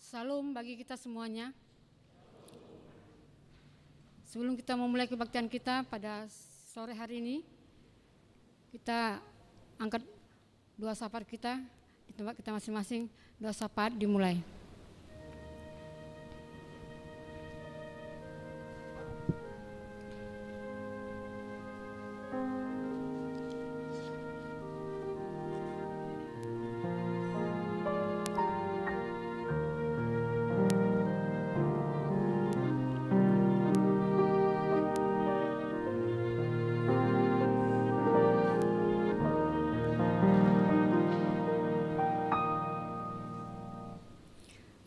Salam bagi kita semuanya. Sebelum kita memulai kebaktian kita pada sore hari ini, kita angkat doa syafaat kita di tempat kita masing-masing. Doa syafaat dimulai.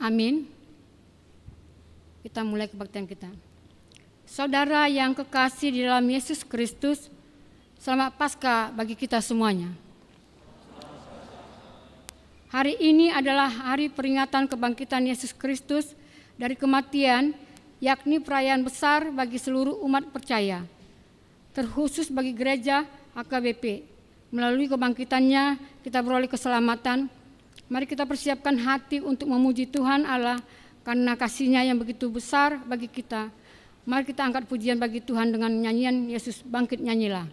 Amin. Kita mulai kebaktian kita. Saudara yang kekasih di dalam Yesus Kristus, selamat Paskah bagi kita semuanya. Hari ini adalah hari peringatan kebangkitan Yesus Kristus dari kematian, yakni perayaan besar bagi seluruh umat percaya, terkhusus bagi gereja HKBP. Melalui kebangkitannya kita beroleh keselamatan. Mari kita persiapkan hati untuk memuji Tuhan Allah karena kasih-Nya yang begitu besar bagi kita. Mari kita angkat pujian bagi Tuhan dengan nyanyian Yesus Bangkit, nyanyilah.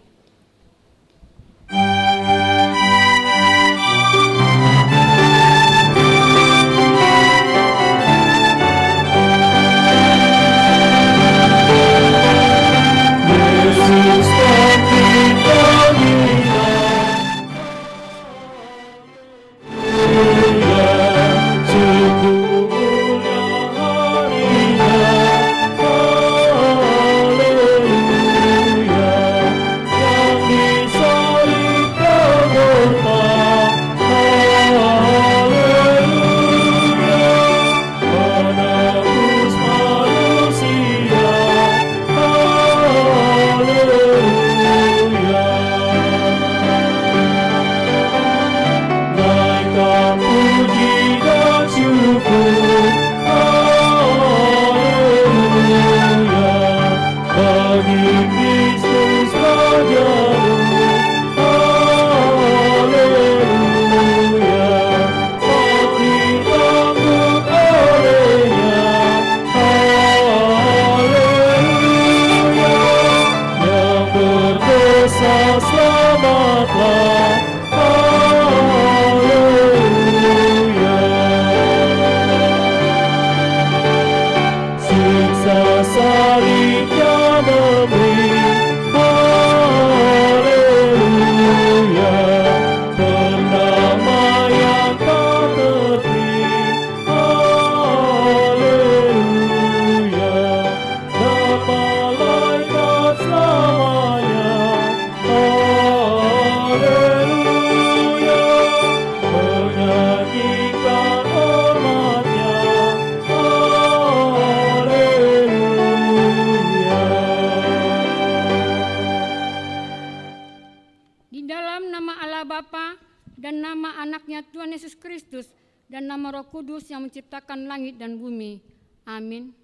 Menciptakan langit dan bumi. Amin.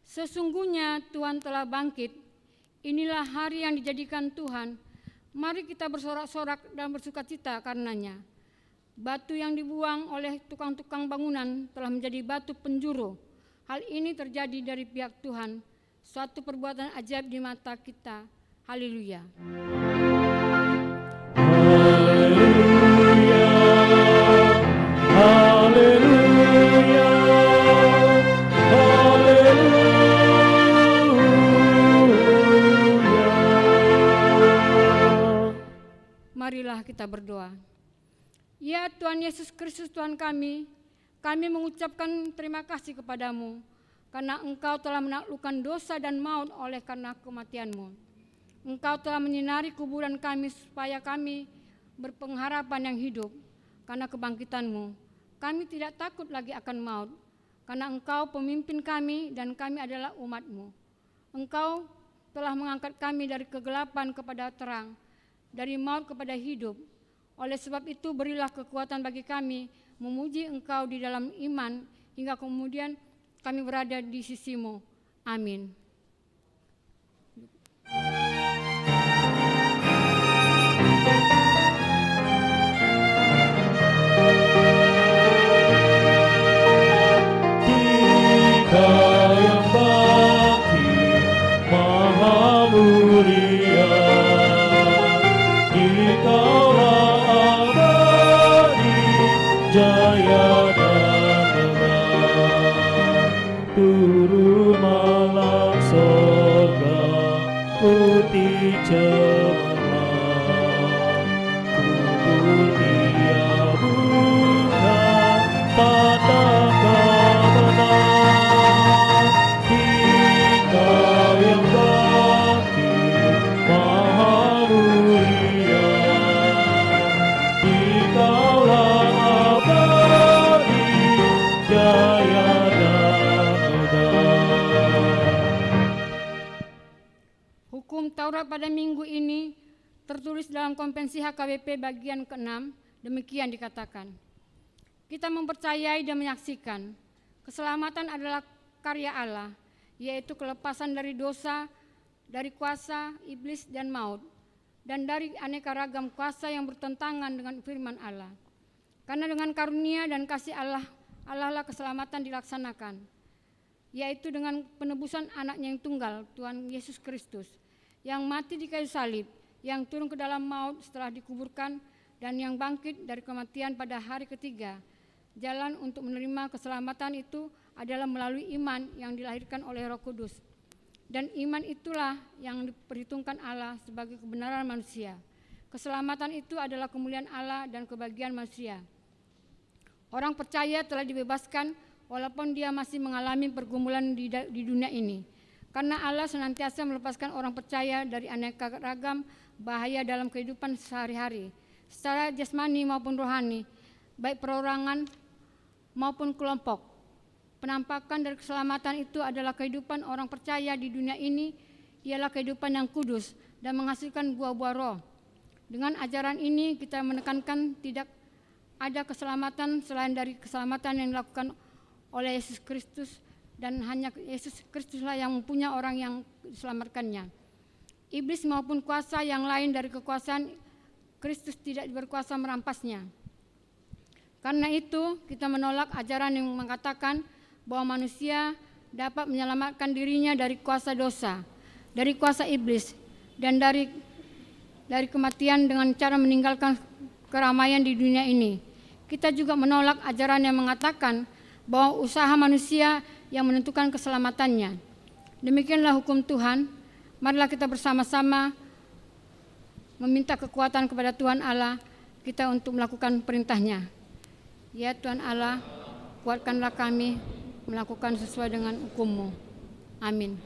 Sesungguhnya Tuhan telah bangkit. Inilah hari yang dijadikan Tuhan. Mari kita bersorak-sorak dan bersukacita karenanya. Batu yang dibuang oleh tukang-tukang bangunan telah menjadi batu penjuru. Hal ini terjadi dari pihak Tuhan. Suatu perbuatan ajaib di mata kita. Haleluya. Marilah kita berdoa. Ya Tuhan Yesus Kristus Tuhan kami mengucapkan terima kasih kepadamu karena Engkau telah menaklukkan dosa dan maut oleh karena kematian-Mu. Engkau telah menyinari kuburan kami supaya kami berpengharapan yang hidup karena kebangkitan-Mu. Kami tidak takut lagi akan maut karena Engkau pemimpin kami dan kami adalah umat-Mu. Engkau telah mengangkat kami dari kegelapan kepada terang, dari maut kepada hidup. Oleh sebab itu berilah kekuatan bagi kami memuji Engkau di dalam iman hingga kemudian kami berada di sisi-Mu. Amin. malam sorga putih cemerlang, kubur dia bukan tanda kemenangan. Engkau yang bangkit maha mulia, Engkaulah abadi, jaya dan megah. Hukum Taurat pada minggu ini tertulis dalam Konvensi HKBP bagian ke-6, demikian dikatakan. Kita mempercayai dan menyaksikan keselamatan adalah karya Allah, yaitu kelepasan dari dosa, dari kuasa iblis dan maut, dan dari aneka ragam kuasa yang bertentangan dengan firman Allah. Karena dengan karunia dan kasih Allah lah keselamatan dilaksanakan, yaitu dengan penebusan anaknya yang tunggal, Tuhan Yesus Kristus, yang mati di kayu salib, yang turun ke dalam maut setelah dikuburkan, dan yang bangkit dari kematian pada hari ketiga. Jalan untuk menerima keselamatan itu adalah melalui iman yang dilahirkan oleh Roh Kudus. Dan iman itulah yang diperhitungkan Allah sebagai kebenaran manusia. Keselamatan itu adalah kemuliaan Allah dan kebahagiaan manusia. Orang percaya telah dibebaskan walaupun dia masih mengalami pergumulan di dunia ini. Karena Allah senantiasa melepaskan orang percaya dari aneka ragam bahaya dalam kehidupan sehari-hari, secara jasmani maupun rohani, baik perorangan maupun kelompok. Penampakan dari keselamatan itu adalah kehidupan orang percaya di dunia ini, ialah kehidupan yang kudus dan menghasilkan buah-buah roh. Dengan ajaran ini kita menekankan tidak ada keselamatan selain dari keselamatan yang dilakukan oleh Yesus Kristus, dan hanya Yesus Kristuslah yang mempunyai orang yang diselamatkannya. Iblis maupun kuasa yang lain dari kekuasaan Kristus tidak berkuasa merampasnya. Karena itu kita menolak ajaran yang mengatakan bahwa manusia dapat menyelamatkan dirinya dari kuasa dosa, dari kuasa iblis, dan dari kematian dengan cara meninggalkan keramaian di dunia ini. Kita juga menolak ajaran yang mengatakan bahwa usaha manusia yang menentukan keselamatannya. Demikianlah hukum Tuhan. Marilah kita bersama-sama meminta kekuatan kepada Tuhan Allah kita untuk melakukan perintah-Nya. Ya Tuhan Allah, kuatkanlah kami melakukan sesuai dengan hukum-Mu. Amin.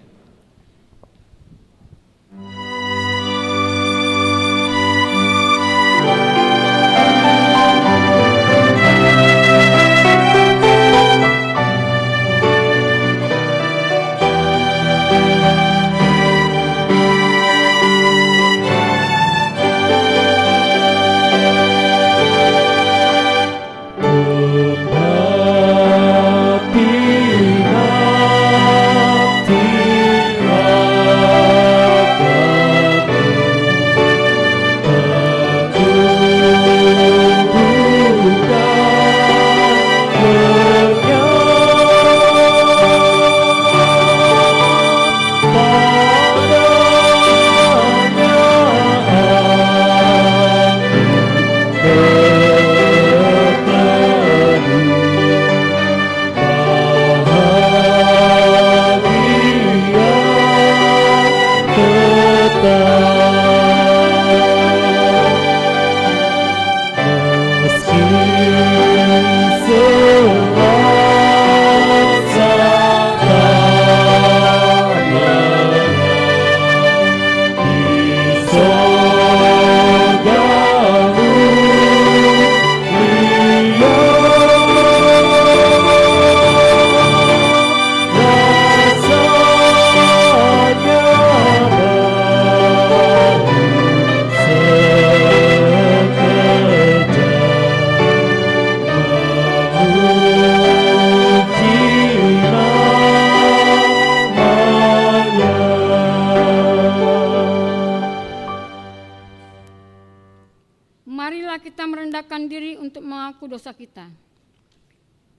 Marilah kita merendahkan diri untuk mengaku dosa kita.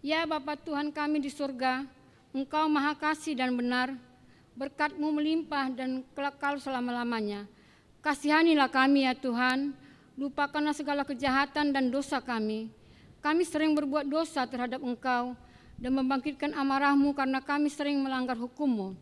Ya Bapa Tuhan kami di surga, Engkau maha kasih dan benar, berkat-Mu melimpah dan kekal selama-lamanya. Kasihanilah kami ya Tuhan, lupakanlah segala kejahatan dan dosa kami. Kami sering berbuat dosa terhadap Engkau dan membangkitkan amarah-Mu karena kami sering melanggar hukum-Mu.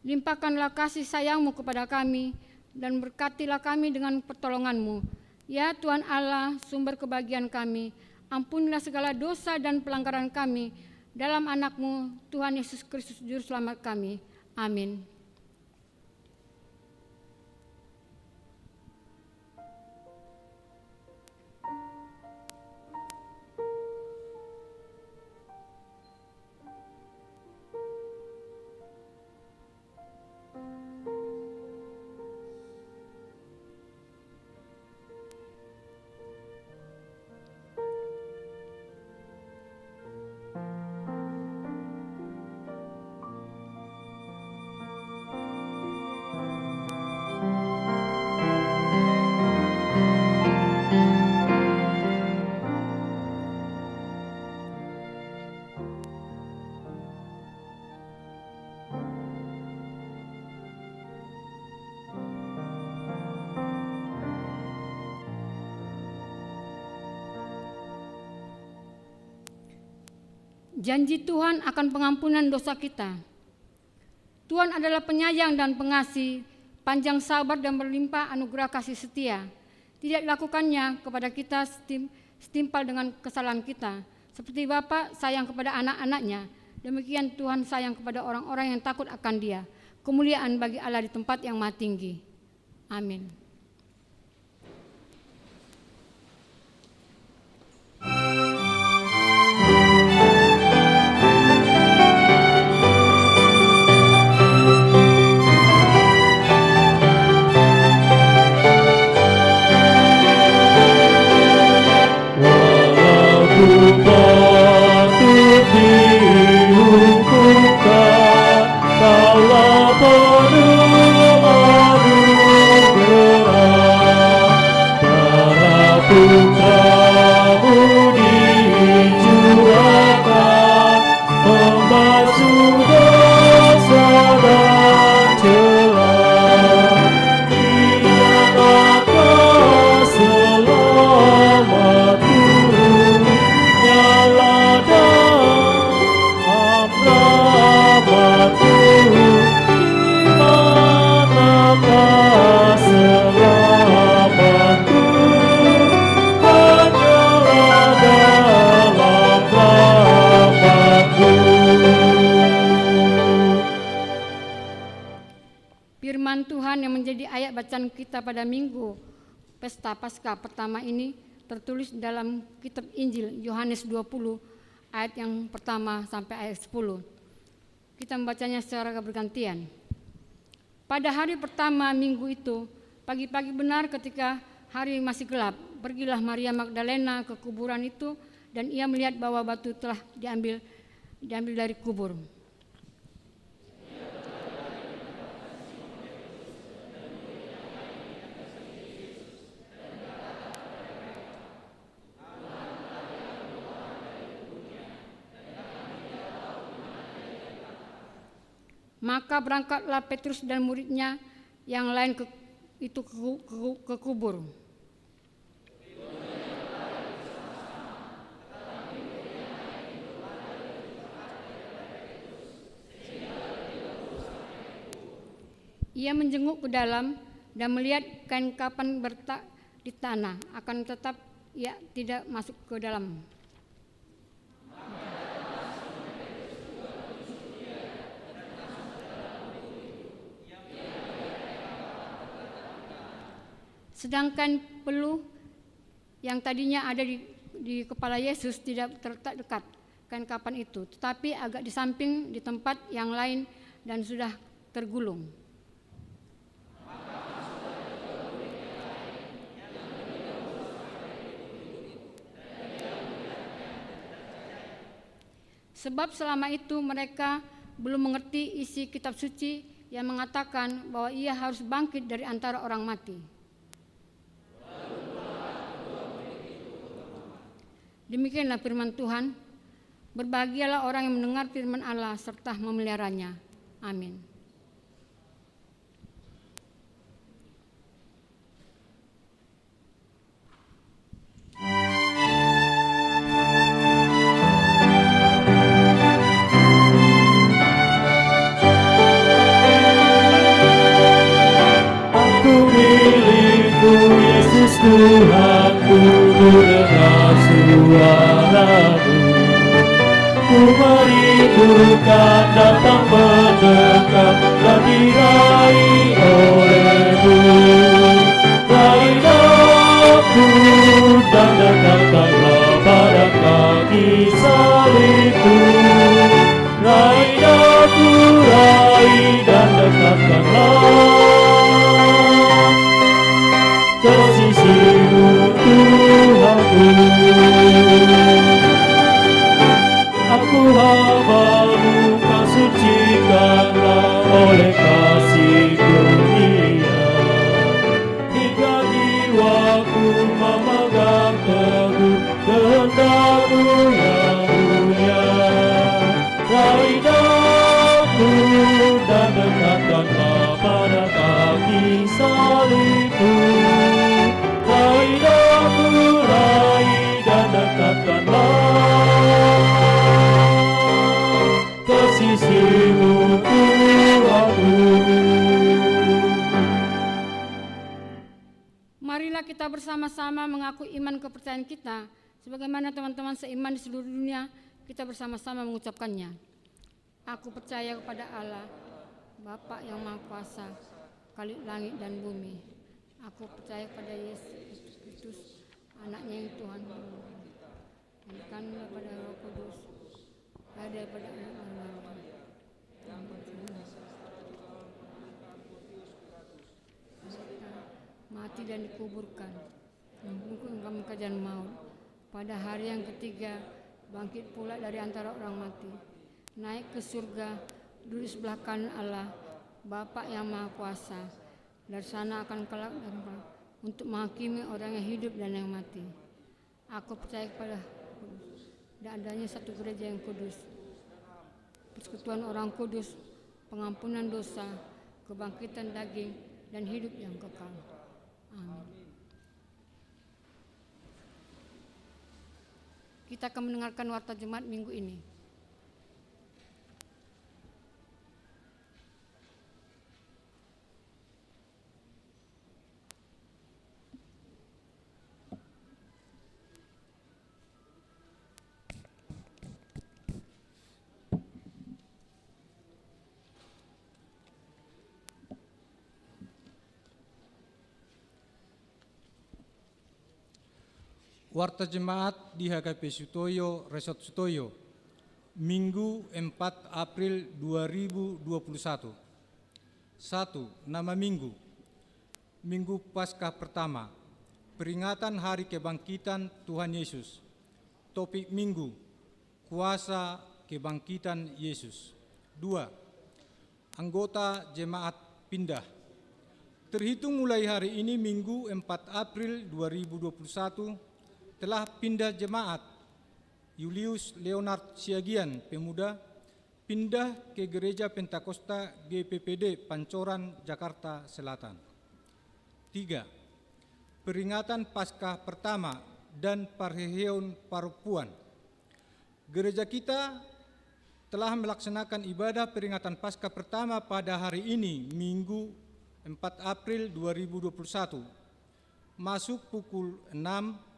Limpahkanlah kasih sayang-Mu kepada kami dan berkatilah kami dengan pertolongan-Mu. Ya Tuhan Allah, sumber kebahagiaan kami, ampunilah segala dosa dan pelanggaran kami dalam anak-Mu, Tuhan Yesus Kristus Juru Selamat kami. Amin. Janji Tuhan akan pengampunan dosa kita. Tuhan adalah penyayang dan pengasih, panjang sabar dan berlimpah anugerah kasih setia. Tidak dilakukannya kepada kita setimpal dengan kesalahan kita. Seperti Bapa sayang kepada anak-anaknya, demikian Tuhan sayang kepada orang-orang yang takut akan Dia. Kemuliaan bagi Allah di tempat yang maha tinggi. Amin. Firman Tuhan yang menjadi ayat bacaan kita pada Minggu Pesta Paskah pertama ini tertulis dalam kitab Injil Yohanes 20 ayat yang pertama sampai ayat 10. Kita membacanya secara bergantian. Pada hari pertama minggu itu, pagi-pagi benar ketika hari masih gelap, pergilah Maria Magdalena ke kuburan itu dan ia melihat bahwa batu telah diambil dari kubur. Maka berangkatlah Petrus dan muridnya yang lain ke kubur. Ia menjenguk ke dalam dan melihat kain kapan bertak di tanah, akan tetap ia tidak masuk ke dalam. Sedangkan peluh yang tadinya ada di kepala Yesus tidak terletak dekat kain kapan itu, tetapi agak di samping di tempat yang lain dan sudah tergulung. Sebab selama itu mereka belum mengerti isi kitab suci yang mengatakan bahwa ia harus bangkit dari antara orang mati. Demikianlah firman Tuhan. Berbahagialah orang yang mendengar firman Allah serta memeliharanya. Amin. Tuhanku, ku dengar suara-Mu. Ku merindukan datang mendekat dan diraih oleh-Mu. Raih aku dan dekatkanlah pada kaki salib-Mu. Raih aku, raih dan dekatkanlah ke sisi-Mu, Tuhanku. Aku hamba-Mu, Kau sucikanlah oleh kasih kurnia, hingga jiwaku memegang teguh kehendak-Mu yang mulia. Raih aku dan dekatkanlah pada kaki salib-Mu. Raih aku, raih dan dekatkanlah ke sisi-Mu, Tuhanku. Marilah kita bersama-sama mengaku iman kepercayaan kita, sebagaimana teman-teman seiman di seluruh dunia, kita bersama-sama mengucapkannya. Aku percaya kepada Allah, Bapa yang Maha Kuasa, Khalik langit dan bumi. Aku percaya kepada Yesus Kristus, anaknya yang Tuhan, yang dikandung daripada Roh Kudus, daripada Allah, mati dan dikuburkan, dalam keadaan maut. Pada hari yang ketiga, bangkit pula dari antara orang mati, naik ke surga, duduk sebelah kanan Allah, Bapa yang Maha Kuasa. Dari sana akan kelak untuk menghakimi orang yang hidup dan yang mati. Aku percaya kepada dan adanya satu gereja yang kudus, persekutuan orang kudus, pengampunan dosa, kebangkitan daging, dan hidup yang kekal. Amin. Kita akan mendengarkan warta Jumat minggu ini. Warta Jemaat di HKP Sutoyo, Resort Sutoyo, Minggu 4 April 2021. 1. Nama Minggu. Minggu Paskah pertama, peringatan Hari Kebangkitan Tuhan Yesus. Topik Minggu, kuasa kebangkitan Yesus. 2. Anggota Jemaat pindah. Terhitung mulai hari ini Minggu 4 April 2021, telah pindah jemaat. Julius Leonard Siagian, pemuda, pindah ke Gereja Pentakosta GPPD Pancoran, Jakarta Selatan. 3. Peringatan Paskah pertama dan Parheheon Parupuan. Gereja kita telah melaksanakan ibadah peringatan Paskah pertama pada hari ini, Minggu 4 April 2021, masuk pukul 6,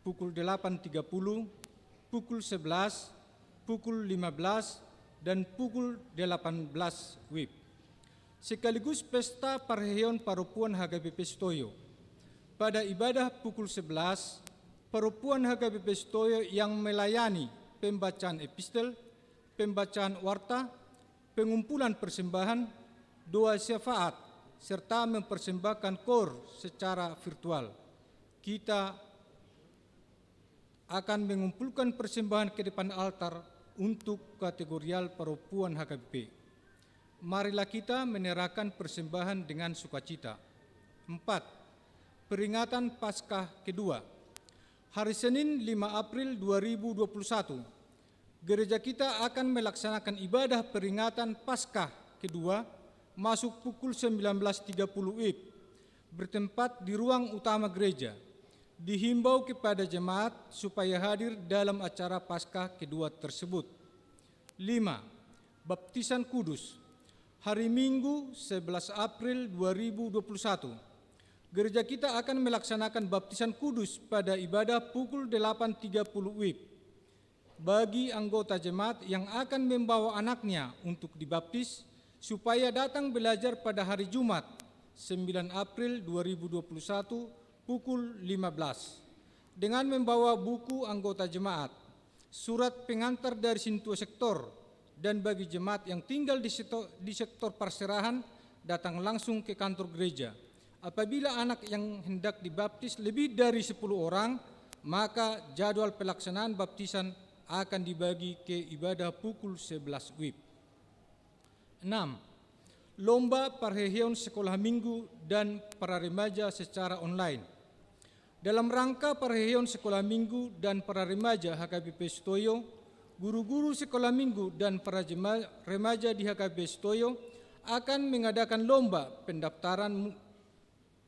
pukul 8.30, pukul 11, pukul 15, dan pukul 18 WIB. Sekaligus pesta Parheheon Parupuan HKBP Sutoyo. Pada ibadah pukul 11, Parupuan HKBP Sutoyo yang melayani pembacaan epistel, pembacaan warta, pengumpulan persembahan, doa syafaat, serta mempersembahkan kor secara virtual. Kita akan mengumpulkan persembahan ke depan altar untuk kategorial Parupuan HKBP. Marilah kita menyerahkan persembahan dengan sukacita. 4. Peringatan Paskah kedua. Hari Senin 5 April 2021, gereja kita akan melaksanakan ibadah peringatan Paskah kedua masuk pukul 19.30 WIB, bertempat di ruang utama gereja. Dihimbau kepada jemaat supaya hadir dalam acara Paskah kedua tersebut. 5. Baptisan Kudus. Hari Minggu 11 April 2021. Gereja kita akan melaksanakan baptisan kudus pada ibadah pukul 8.30 WIB. Bagi anggota jemaat yang akan membawa anaknya untuk dibaptis, supaya datang belajar pada hari Jumat, 9 April 2021, pukul 15. Dengan membawa buku anggota jemaat, surat pengantar dari Sintua Sektor, dan bagi jemaat yang tinggal di sektor Perserahan, datang langsung ke kantor gereja. Apabila anak yang hendak dibaptis lebih dari 10 orang, maka jadwal pelaksanaan baptisan akan dibagi ke ibadah pukul 11 WIB. 6. Lomba perheheon sekolah minggu dan para remaja secara online. Dalam rangka perheheon sekolah minggu dan para remaja HKBP Sutoyo, guru-guru sekolah minggu dan para remaja di HKBP Sutoyo akan mengadakan lomba pendaftaran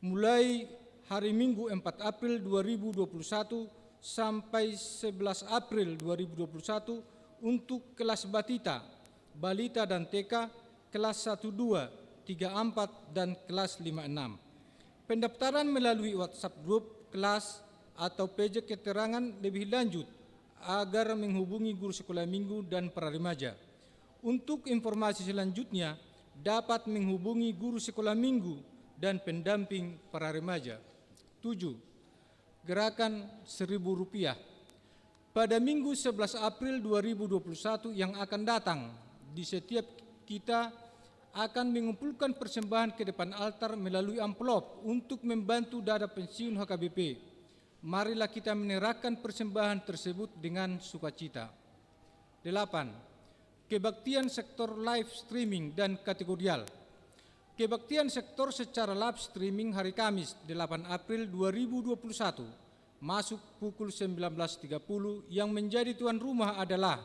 mulai hari Minggu 4 April 2021 sampai 11 April 2021 untuk kelas Batita, Balita dan TK, kelas 1, 2, 3, 4, dan kelas 5, 6. Pendaftaran melalui WhatsApp grup kelas atau page keterangan lebih lanjut agar menghubungi guru sekolah minggu dan para remaja. Untuk informasi selanjutnya dapat menghubungi guru sekolah minggu dan pendamping para remaja. 7. Gerakan Rp1.000. Pada Minggu 11 April 2021 yang akan datang, di setiap kita akan mengumpulkan persembahan ke depan altar melalui amplop untuk membantu dana pensiun HKBP. Marilah kita menyerahkan persembahan tersebut dengan sukacita. 8. Kebaktian sektor live streaming dan kategorial. Kebaktian sektor secara live streaming hari Kamis 8 April 2021 masuk pukul 19.30 yang menjadi tuan rumah adalah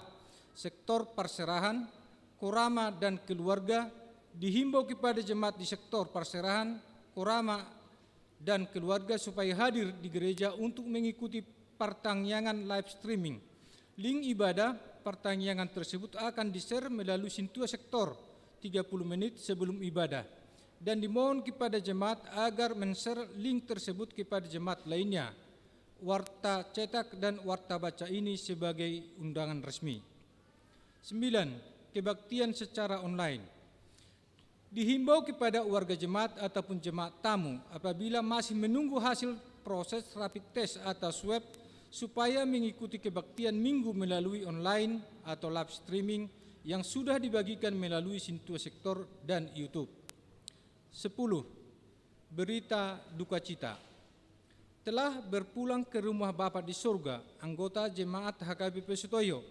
sektor Perserahan, Korama dan keluarga. Dihimbau kepada jemaat di sektor Perserahan, Korama dan keluarga supaya hadir di gereja untuk mengikuti pertanyaan live streaming. Link ibadah pertanyaan tersebut akan di-share melalui Sintua Sektor 30 menit sebelum ibadah, dan dimohon kepada jemaat agar men-share link tersebut kepada jemaat lainnya. Warta cetak dan warta baca ini sebagai undangan resmi. 9. Kebaktian secara online. Dihimbau kepada warga jemaat ataupun jemaat tamu apabila masih menunggu hasil proses rapid test atau swab supaya mengikuti kebaktian minggu melalui online atau live streaming yang sudah dibagikan melalui Sintua Sektor dan YouTube. 10. Berita duka cita. Telah berpulang ke rumah Bapa di surga anggota jemaat HKBP Sutoyo,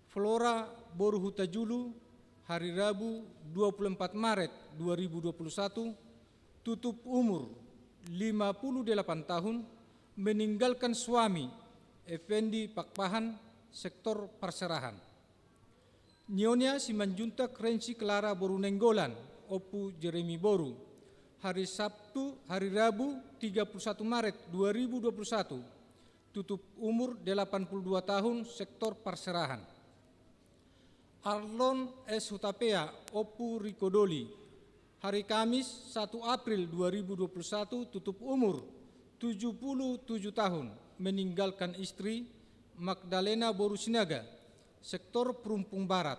Flora Boru Hutajulu, hari Rabu 24 Maret 2021, tutup umur 58 tahun, meninggalkan suami Effendi Pakpahan, sektor Perserahan. Nyonya Simanjuntak Rensi Clara Boru Nenggolan, Opu Jeremy Boru, hari Rabu 31 Maret 2021, tutup umur 82 tahun, sektor Perserahan. Arlon S. Hutapea, Opu Rikodoli, hari Kamis 1 April 2021, tutup umur 77 tahun, meninggalkan istri Magdalena Boru Sinaga, sektor Perumpung Barat.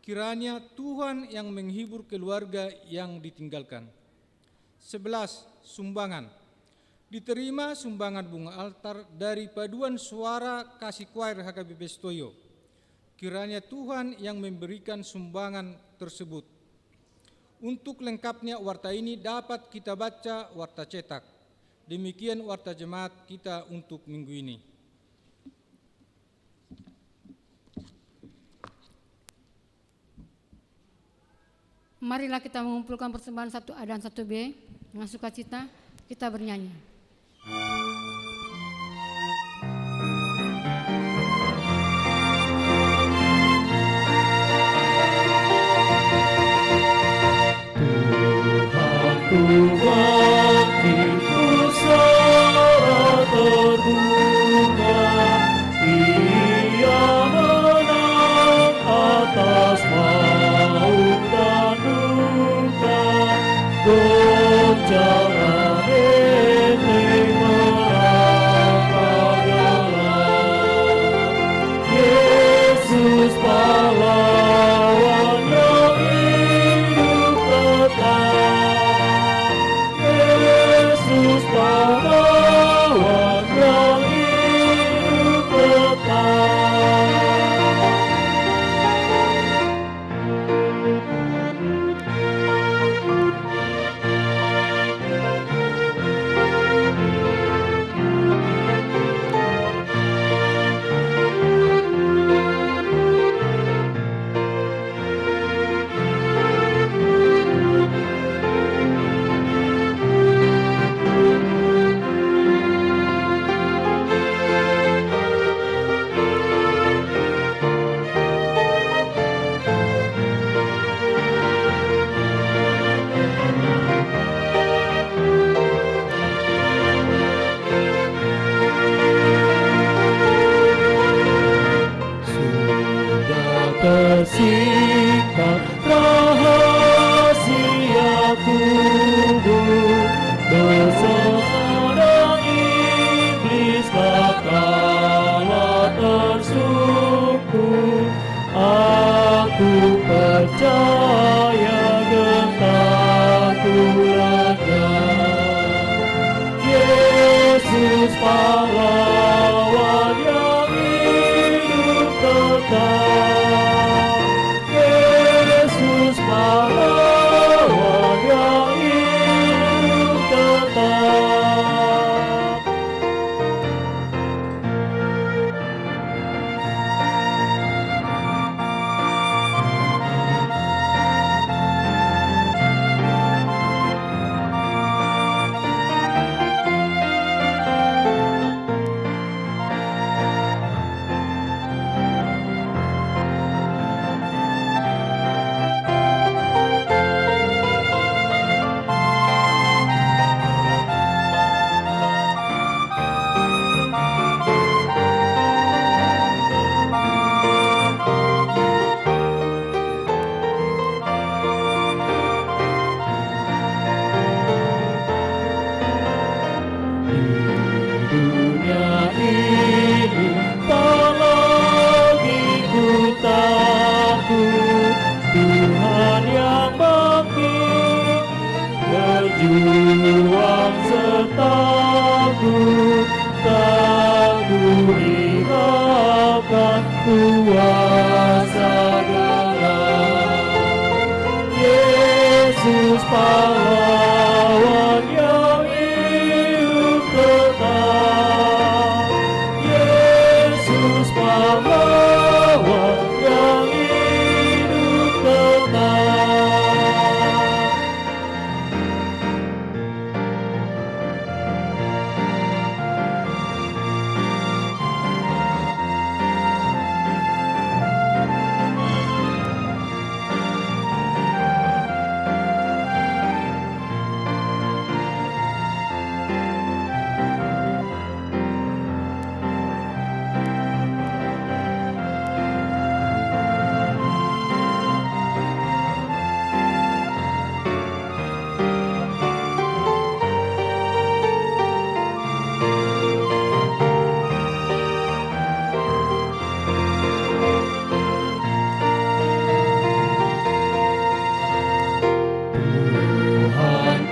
Kiranya Tuhan yang menghibur keluarga yang ditinggalkan. 11. Sumbangan. Diterima sumbangan bunga altar dari paduan suara kasih choir HKBP Sutoyo. Kiranya Tuhan yang memberikan sumbangan tersebut. Untuk lengkapnya warta ini dapat kita baca warta cetak. Demikian warta jemaat kita untuk minggu ini. Marilah kita mengumpulkan persembahan 1A dan 1B dengan sukacita, kita bernyanyi. Tuhanku bangkitku secara terbuka, Ia menang atas maut dan duka, goncang rame Aku percaya gentarku lega. Yesus pahlawan yang hidup tetap. Yesus pahlawan yang hidup tetap. Berjuang sertaku, tak kuhiraukan kuasa gelap. Yesus pahlawan yang hidup tetap. Yesus pahlawan yang hidup tetap.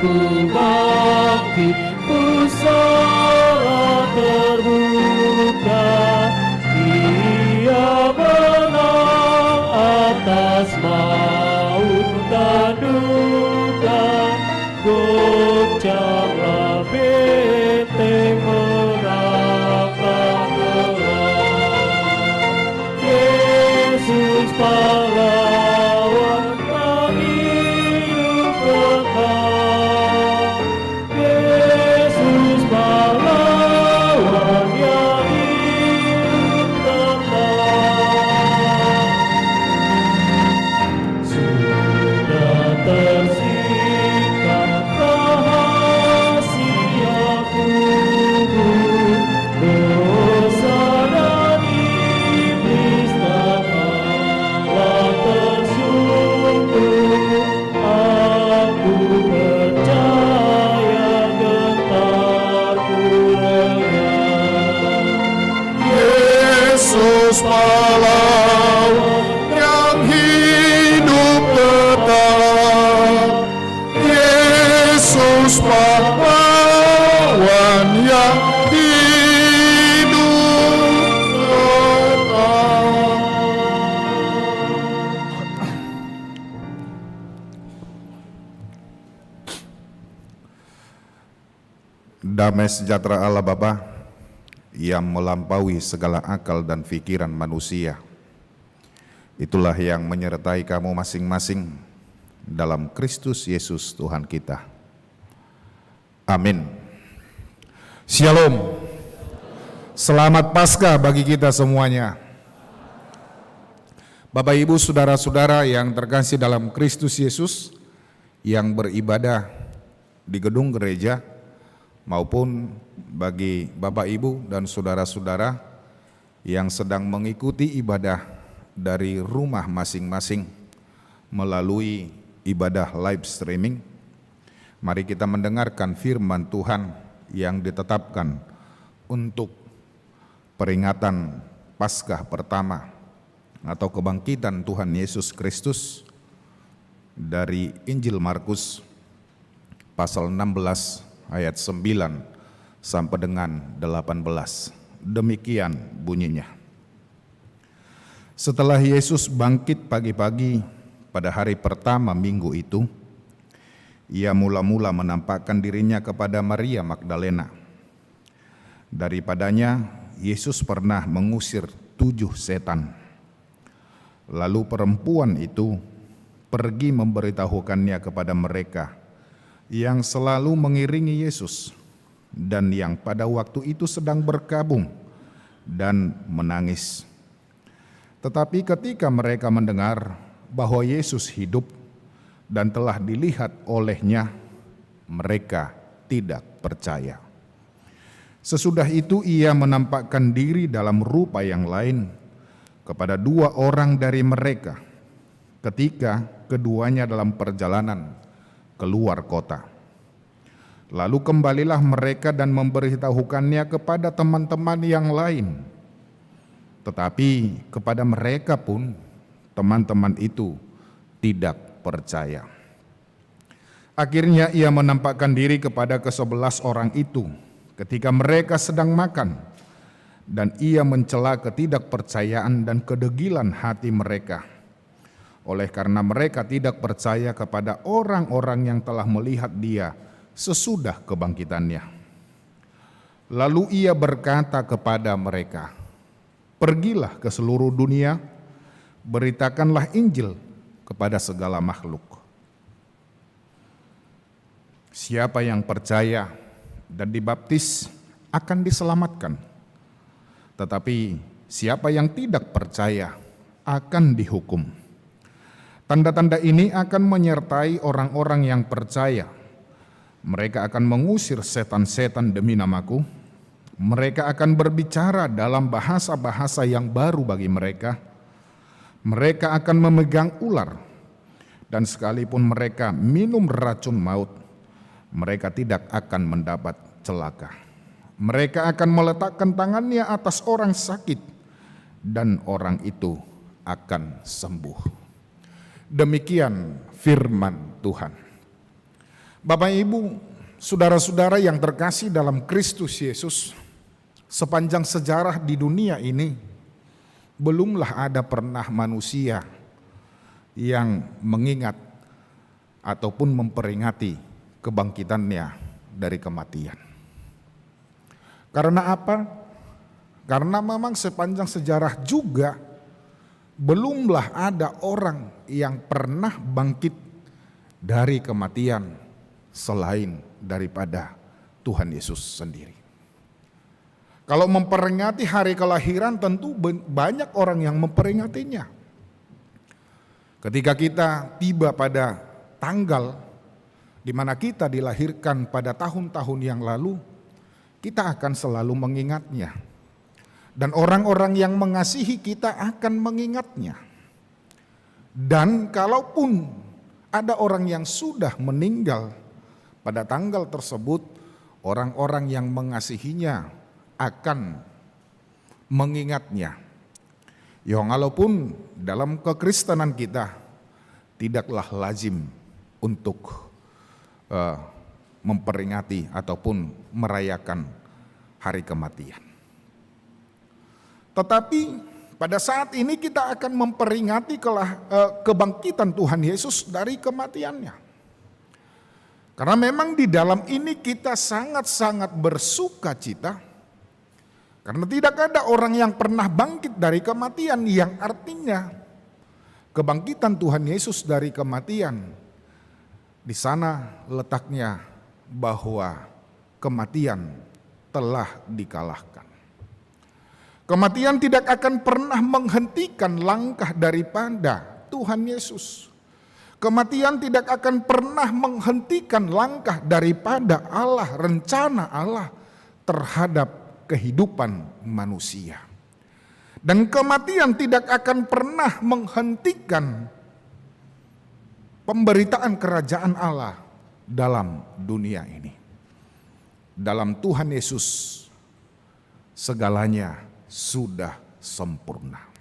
Ku bangkit, pusara terbuka. Dia menang atas maut dan duka. Goncanglah benteng merangkak gelap. Yesus pahlawan yang hidup tetap. Yesus pahlawan yang hidup tetap. Sudah tersirat rahasia kubur, dosa dan iblis telah tersungkur. Aku percaya gentarku lega. Yesus pahlawan yang hidup tetap. Yesus pahlawan yang hidup tetap. Damai sejahtera Allah Bapa yang melampaui segala akal dan pikiran manusia, itulah yang menyertai kamu masing-masing dalam Kristus Yesus Tuhan kita. Amin. Shalom. Selamat Paskah bagi kita semuanya. Bapak Ibu saudara-saudara yang terkasih dalam Kristus Yesus yang beribadah di gedung gereja, maupun bagi Bapak Ibu dan saudara-saudara yang sedang mengikuti ibadah dari rumah masing-masing melalui ibadah live streaming. Mari kita mendengarkan firman Tuhan yang ditetapkan untuk peringatan Paskah pertama atau kebangkitan Tuhan Yesus Kristus dari Injil Markus pasal 16 ayat 9 sampai dengan 18. Demikian bunyinya. Setelah Yesus bangkit pagi-pagi pada hari pertama minggu itu, ia mula-mula menampakkan dirinya kepada Maria Magdalena. Daripadanya Yesus pernah mengusir 7 setan. Lalu perempuan itu pergi memberitahukannya kepada mereka yang selalu mengiringi Yesus dan yang pada waktu itu sedang berkabung dan menangis. Tetapi ketika mereka mendengar bahwa Yesus hidup dan telah dilihat olehnya, mereka tidak percaya. Sesudah itu ia menampakkan diri dalam rupa yang lain kepada 2 orang dari mereka ketika keduanya dalam perjalanan keluar kota. Lalu kembalilah mereka dan memberitahukannya kepada teman-teman yang lain. Tetapi kepada mereka pun teman-teman itu tidak percaya. Akhirnya ia menampakkan diri kepada ke-11 orang itu ketika mereka sedang makan, dan ia mencela ketidakpercayaan dan kedegilan hati mereka. Oleh karena mereka tidak percaya kepada orang-orang yang telah melihat dia sesudah kebangkitannya. Lalu ia berkata kepada mereka, "Pergilah ke seluruh dunia, beritakanlah Injil kepada segala makhluk. Siapa yang percaya dan dibaptis akan diselamatkan, tetapi siapa yang tidak percaya akan dihukum. Tanda-tanda ini akan menyertai orang-orang yang percaya. Mereka akan mengusir setan-setan demi namaku. Mereka akan berbicara dalam bahasa-bahasa yang baru bagi mereka. Mereka akan memegang ular, dan sekalipun mereka minum racun maut, mereka tidak akan mendapat celaka. Mereka akan meletakkan tangannya atas orang sakit, dan orang itu akan sembuh." Demikian firman Tuhan. Bapak Ibu, saudara-saudara yang terkasih dalam Kristus Yesus, sepanjang sejarah di dunia ini, belumlah ada pernah manusia yang mengingat ataupun memperingati kebangkitannya dari kematian. Karena apa? Karena memang sepanjang sejarah juga belumlah ada orang yang pernah bangkit dari kematian selain daripada Tuhan Yesus sendiri. Kalau memperingati hari kelahiran, tentu banyak orang yang memperingatinya. Ketika kita tiba pada tanggal di mana kita dilahirkan pada tahun-tahun yang lalu, kita akan selalu mengingatnya. Dan orang-orang yang mengasihi kita akan mengingatnya. Dan kalaupun ada orang yang sudah meninggal pada tanggal tersebut, orang-orang yang mengasihinya akan mengingatnya. Ya, walaupun dalam kekristenan kita tidaklah lazim untuk memperingati ataupun merayakan hari kematian. Tetapi pada saat ini kita akan memperingati kebangkitan Tuhan Yesus dari kematiannya. Karena memang di dalam ini kita sangat-sangat bersuka cita. Karena tidak ada orang yang pernah bangkit dari kematian, yang artinya kebangkitan Tuhan Yesus dari kematian, di sana letaknya bahwa kematian telah dikalahkan. Kematian tidak akan pernah menghentikan langkah daripada Tuhan Yesus. Kematian tidak akan pernah menghentikan langkah daripada Allah, rencana Allah terhadap kehidupan manusia. Dan kematian tidak akan pernah menghentikan pemberitaan kerajaan Allah dalam dunia ini. Dalam Tuhan Yesus segalanya sudah sempurna.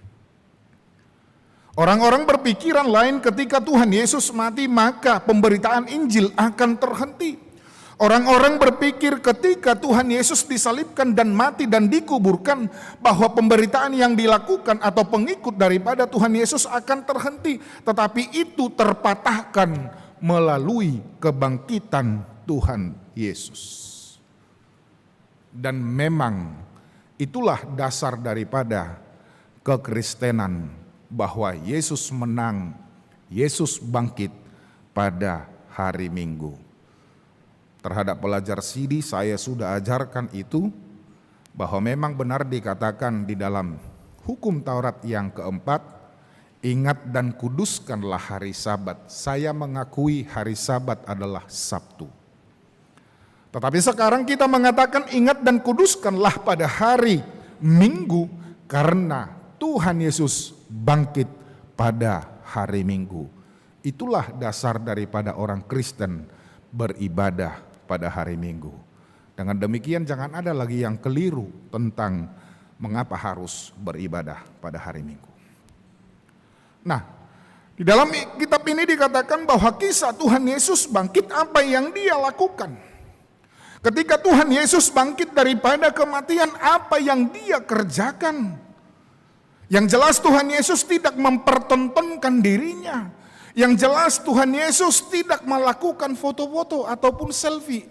Orang-orang berpikiran lain ketika Tuhan Yesus mati maka pemberitaan Injil akan terhenti. Orang-orang berpikir ketika Tuhan Yesus disalibkan dan mati dan dikuburkan bahwa pemberitaan yang dilakukan atau pengikut daripada Tuhan Yesus akan terhenti. Tetapi itu terpatahkan melalui kebangkitan Tuhan Yesus. Dan memang itulah dasar daripada kekristenan, bahwa Yesus menang, Yesus bangkit pada hari Minggu. Terhadap pelajar sidi saya sudah ajarkan itu, bahwa memang benar dikatakan di dalam hukum Taurat yang keempat, ingat dan kuduskanlah hari Sabat. Saya mengakui hari Sabat adalah Sabtu. Tetapi sekarang kita mengatakan ingat dan kuduskanlah pada hari Minggu, karena Tuhan Yesus bangkit pada hari Minggu. Itulah dasar daripada orang Kristen beribadah pada hari Minggu. Dengan demikian jangan ada lagi yang keliru tentang mengapa harus beribadah pada hari Minggu. Nah, di dalam kitab ini dikatakan bahwa kisah Tuhan Yesus bangkit, apa yang dia lakukan. Ketika Tuhan Yesus bangkit daripada kematian, apa yang dia kerjakan. Yang jelas Tuhan Yesus tidak mempertontonkan dirinya. Yang jelas Tuhan Yesus tidak melakukan foto-foto ataupun selfie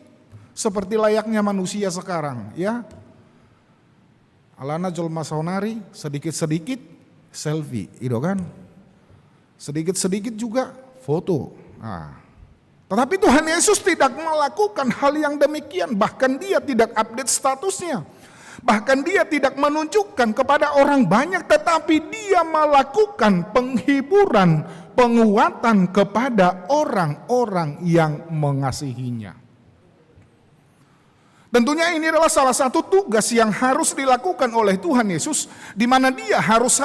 seperti layaknya manusia sekarang, ya. Alana jolma saunari sedikit-sedikit selfie, itu kan. Sedikit-sedikit juga foto. Nah, tetapi Tuhan Yesus tidak melakukan hal yang demikian, bahkan dia tidak update statusnya. Bahkan dia tidak menunjukkan kepada orang banyak, tetapi dia melakukan penghiburan, penguatan kepada orang-orang yang mengasihinya. Tentunya ini adalah salah satu tugas yang harus dilakukan oleh Tuhan Yesus, di mana dia harus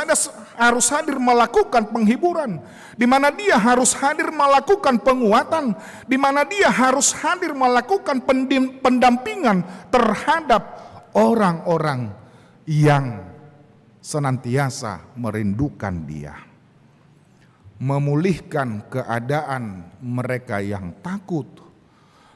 hadir melakukan penghiburan, di mana dia harus hadir melakukan penguatan, di mana dia harus hadir melakukan pendampingan terhadap orang-orang yang senantiasa merindukan dia. Memulihkan keadaan mereka yang takut,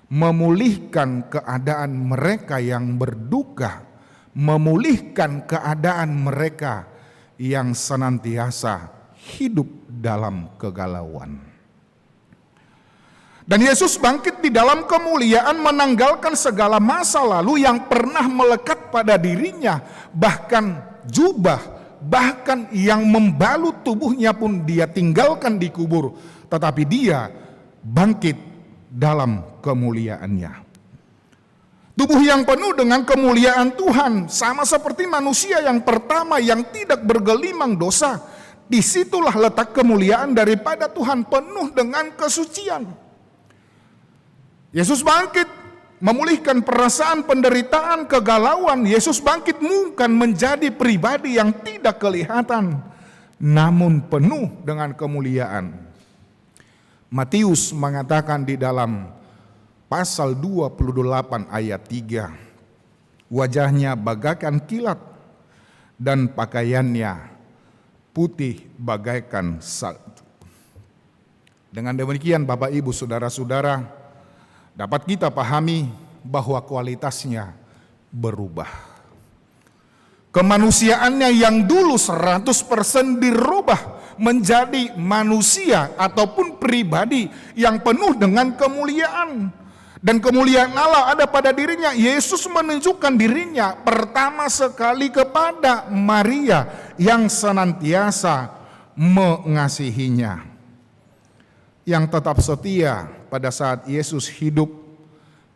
memulihkan keadaan mereka yang berduka, memulihkan keadaan mereka yang senantiasa hidup dalam kegalauan. Dan Yesus bangkit di dalam kemuliaan, menanggalkan segala masa lalu yang pernah melekat pada dirinya, bahkan jubah, bahkan yang membalut tubuhnya pun dia tinggalkan di kubur, tetapi dia bangkit dalam kemuliaannya. Tubuh yang penuh dengan kemuliaan Tuhan, sama seperti manusia yang pertama yang tidak bergelimang dosa. Disitulah letak kemuliaan daripada Tuhan, penuh dengan kesucian. Yesus bangkit memulihkan perasaan penderitaan, kegalauan. Yesus bangkit bukan menjadi pribadi yang tidak kelihatan, namun penuh dengan kemuliaan. Matius mengatakan di dalam pasal 28 ayat 3, wajahnya bagaikan kilat dan pakaiannya putih bagaikan salju. Dengan demikian Bapak Ibu Saudara-saudara, dapat kita pahami bahwa kualitasnya berubah. Kemanusiaannya yang dulu 100% dirubah menjadi manusia ataupun pribadi yang penuh dengan kemuliaan. Dan kemuliaan Allah ada pada dirinya. Yesus menunjukkan dirinya pertama sekali kepada Maria yang senantiasa mengasihinya, yang tetap setia pada saat Yesus hidup,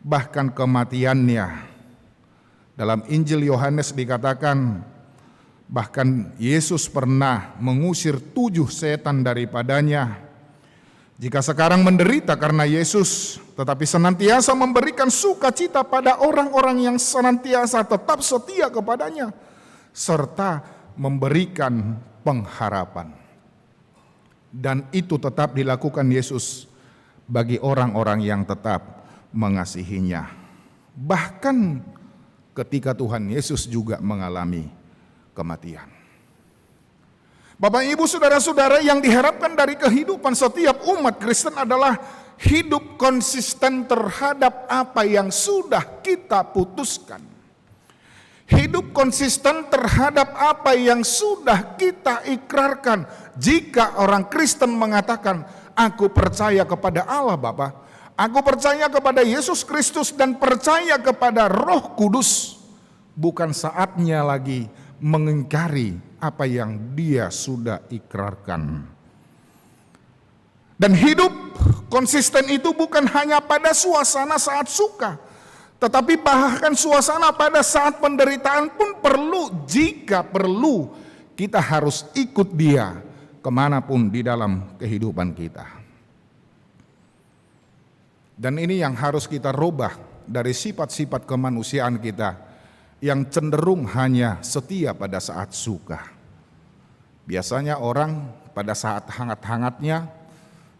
bahkan kematiannya. Dalam Injil Yohanes dikatakan, bahkan Yesus pernah mengusir 7 setan daripadanya. Jika sekarang menderita karena Yesus, tetapi senantiasa memberikan sukacita pada orang-orang yang senantiasa tetap setia kepadanya, serta memberikan pengharapan. Dan itu tetap dilakukan Yesus bagi orang-orang yang tetap mengasihinya. Bahkan ketika Tuhan Yesus juga mengalami kematian. Bapak Ibu saudara-saudara, yang diharapkan dari kehidupan setiap umat Kristen adalah hidup konsisten terhadap apa yang sudah kita putuskan. Hidup konsisten terhadap apa yang sudah kita ikrarkan. Jika orang Kristen mengatakan, aku percaya kepada Allah Bapa, aku percaya kepada Yesus Kristus dan percaya kepada Roh Kudus, bukan saatnya lagi mengingkari apa yang dia sudah ikrarkan. Dan hidup konsisten itu bukan hanya pada suasana saat suka, tetapi bahkan suasana pada saat penderitaan pun perlu. Jika perlu, kita harus ikut dia kemanapun di dalam kehidupan kita. Dan ini yang harus kita rubah dari sifat-sifat kemanusiaan kita yang cenderung hanya setia pada saat suka. Biasanya orang pada saat hangat-hangatnya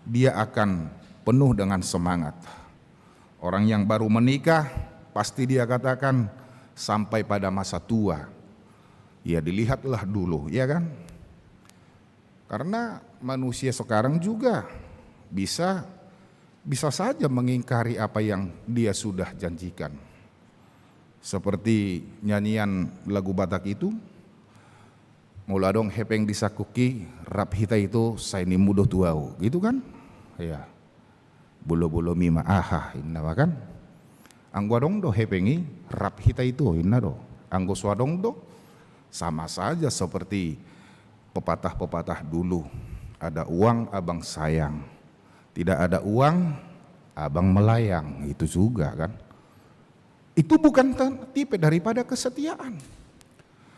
dia akan penuh dengan semangat. Orang yang baru menikah pasti dia katakan sampai pada masa tua. Ya dilihatlah dulu, ya kan? Karena manusia sekarang juga bisa saja mengingkari apa yang dia sudah janjikan. Seperti nyanyian lagu Batak itu, muladong hepeng disakuki rap hita itu saini mudo tuau, gitu kan? Ya, bulu-bulu mima aha inna kan? Anggo dong do hepengi rap hita itu inna do, anggo swadong do sama saja seperti pepatah-pepatah dulu. Ada uang abang sayang, tidak ada uang abang melayang, itu juga kan? Itu bukan tipe daripada kesetiaan.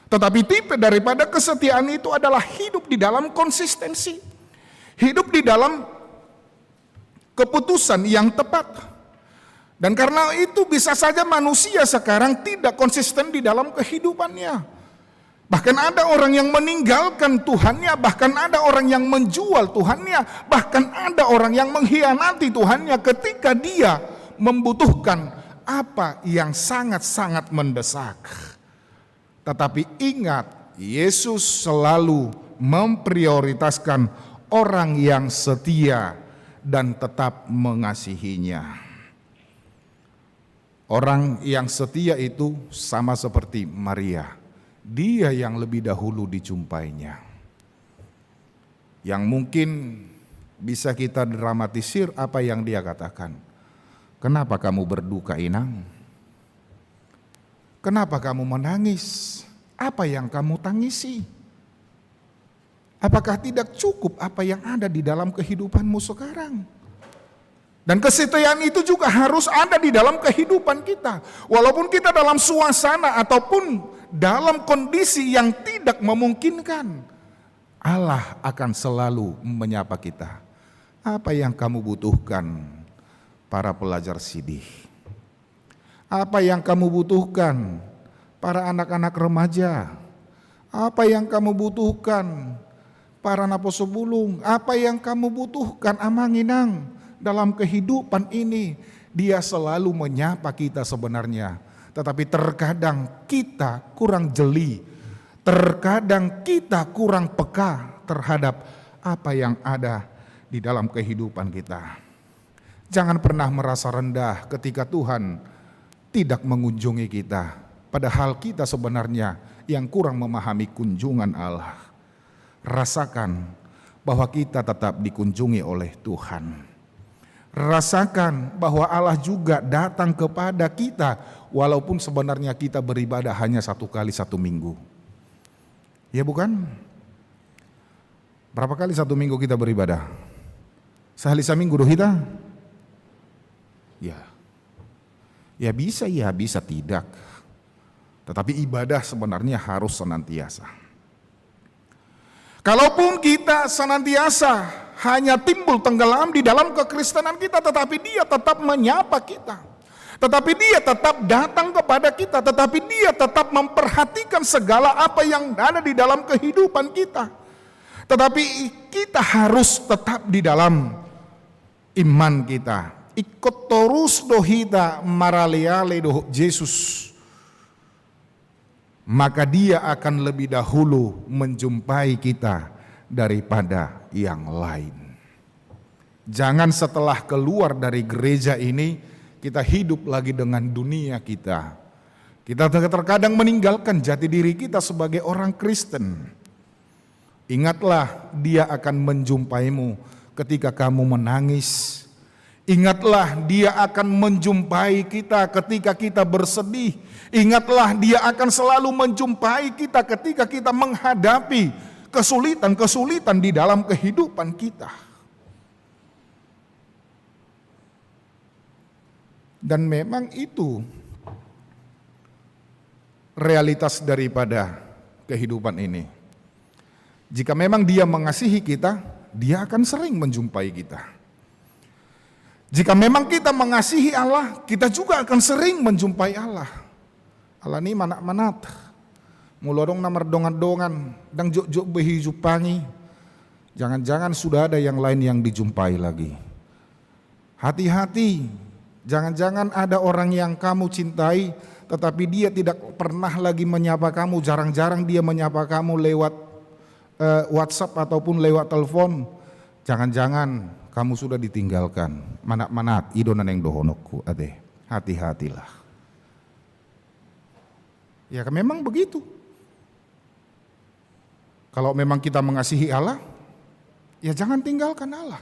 Tetapi tipe daripada kesetiaan itu adalah hidup di dalam konsistensi. Hidup di dalam keputusan yang tepat. Dan karena itu bisa saja manusia sekarang tidak konsisten di dalam kehidupannya. Bahkan ada orang yang meninggalkan Tuhannya, bahkan ada orang yang menjual Tuhannya, bahkan ada orang yang mengkhianati Tuhannya ketika dia membutuhkan apa yang sangat-sangat mendesak. Tetapi ingat, Yesus selalu memprioritaskan orang yang setia dan tetap mengasihinya. Orang yang setia itu sama seperti Maria. Dia yang lebih dahulu dijumpainya. Yang mungkin bisa kita dramatisir apa yang dia katakan. Kenapa kamu berduka, Inang? Kenapa kamu menangis? Apa yang kamu tangisi? Apakah tidak cukup apa yang ada di dalam kehidupanmu sekarang? Dan kesetiaan itu juga harus ada di dalam kehidupan kita. Walaupun kita dalam suasana ataupun dalam kondisi yang tidak memungkinkan, Allah akan selalu menyapa kita. Apa yang kamu butuhkan, para pelajar sidih? Apa yang kamu butuhkan, para anak-anak remaja? Apa yang kamu butuhkan, para naposobulung? Apa yang kamu butuhkan, amanginang? Dalam kehidupan ini dia selalu menyapa kita sebenarnya. Tetapi terkadang kita kurang jeli, terkadang kita kurang peka terhadap apa yang ada di dalam kehidupan kita. Jangan pernah merasa rendah ketika Tuhan tidak mengunjungi kita, padahal kita sebenarnya yang kurang memahami kunjungan Allah. Rasakan bahwa kita tetap dikunjungi oleh Tuhan. Rasakan bahwa Allah juga datang kepada kita walaupun sebenarnya kita beribadah hanya 1 kali 1 minggu. Ya bukan? Berapa kali 1 minggu kita beribadah? Sehari seminggu doh kita? Ya. Ya bisa tidak. Tetapi ibadah sebenarnya harus senantiasa. Kalaupun kita senantiasa hanya timbul tenggelam di dalam kekristenan kita, tetapi dia tetap menyapa kita, tetapi dia tetap datang kepada kita, tetapi dia tetap memperhatikan segala apa yang ada di dalam kehidupan kita. Tetapi kita harus tetap di dalam iman kita. Ikut terus dohita maraliale doh Yesus. Maka dia akan lebih dahulu menjumpai kita daripada yang lain. Jangan setelah keluar dari gereja ini kita hidup lagi dengan dunia kita. Kita terkadang meninggalkan jati diri kita sebagai orang Kristen. Ingatlah, Dia akan menjumpaimu ketika kamu menangis. Ingatlah, Dia akan menjumpai kita ketika kita bersedih. Ingatlah, Dia akan selalu menjumpai kita ketika kita menghadapi kesulitan-kesulitan di dalam kehidupan kita. Dan memang itu realitas daripada kehidupan ini. Jika memang Dia mengasihi kita, Dia akan sering menjumpai kita. Jika memang kita mengasihi Allah, kita juga akan sering menjumpai Allah. Allah ini manat-manat, mulorong namar dongan-dongan, dan jok-jok behijupangi. Jangan-jangan sudah ada yang lain yang dijumpai lagi. Hati-hati, jangan-jangan ada orang yang kamu cintai, tetapi dia tidak pernah lagi menyapa kamu. Jarang-jarang dia menyapa kamu lewat WhatsApp ataupun lewat telepon. Jangan-jangan kamu sudah ditinggalkan. Manak-manak idonan yang dohonokku ade. Hati-hatilah. Ya memang begitu. Kalau memang kita mengasihi Allah, ya jangan tinggalkan Allah.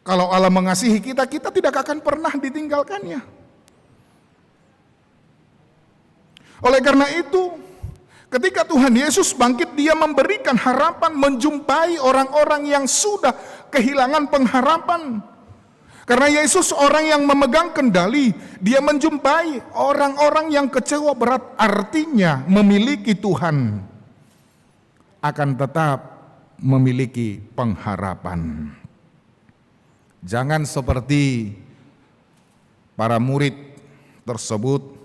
Kalau Allah mengasihi kita, kita tidak akan pernah ditinggalkannya. Oleh karena itu, ketika Tuhan Yesus bangkit, Dia memberikan harapan menjumpai orang-orang yang sudah kehilangan pengharapan. Karena Yesus orang yang memegang kendali, Dia menjumpai orang-orang yang kecewa berat. Artinya memiliki Tuhan akan tetap memiliki pengharapan. Jangan seperti para murid tersebut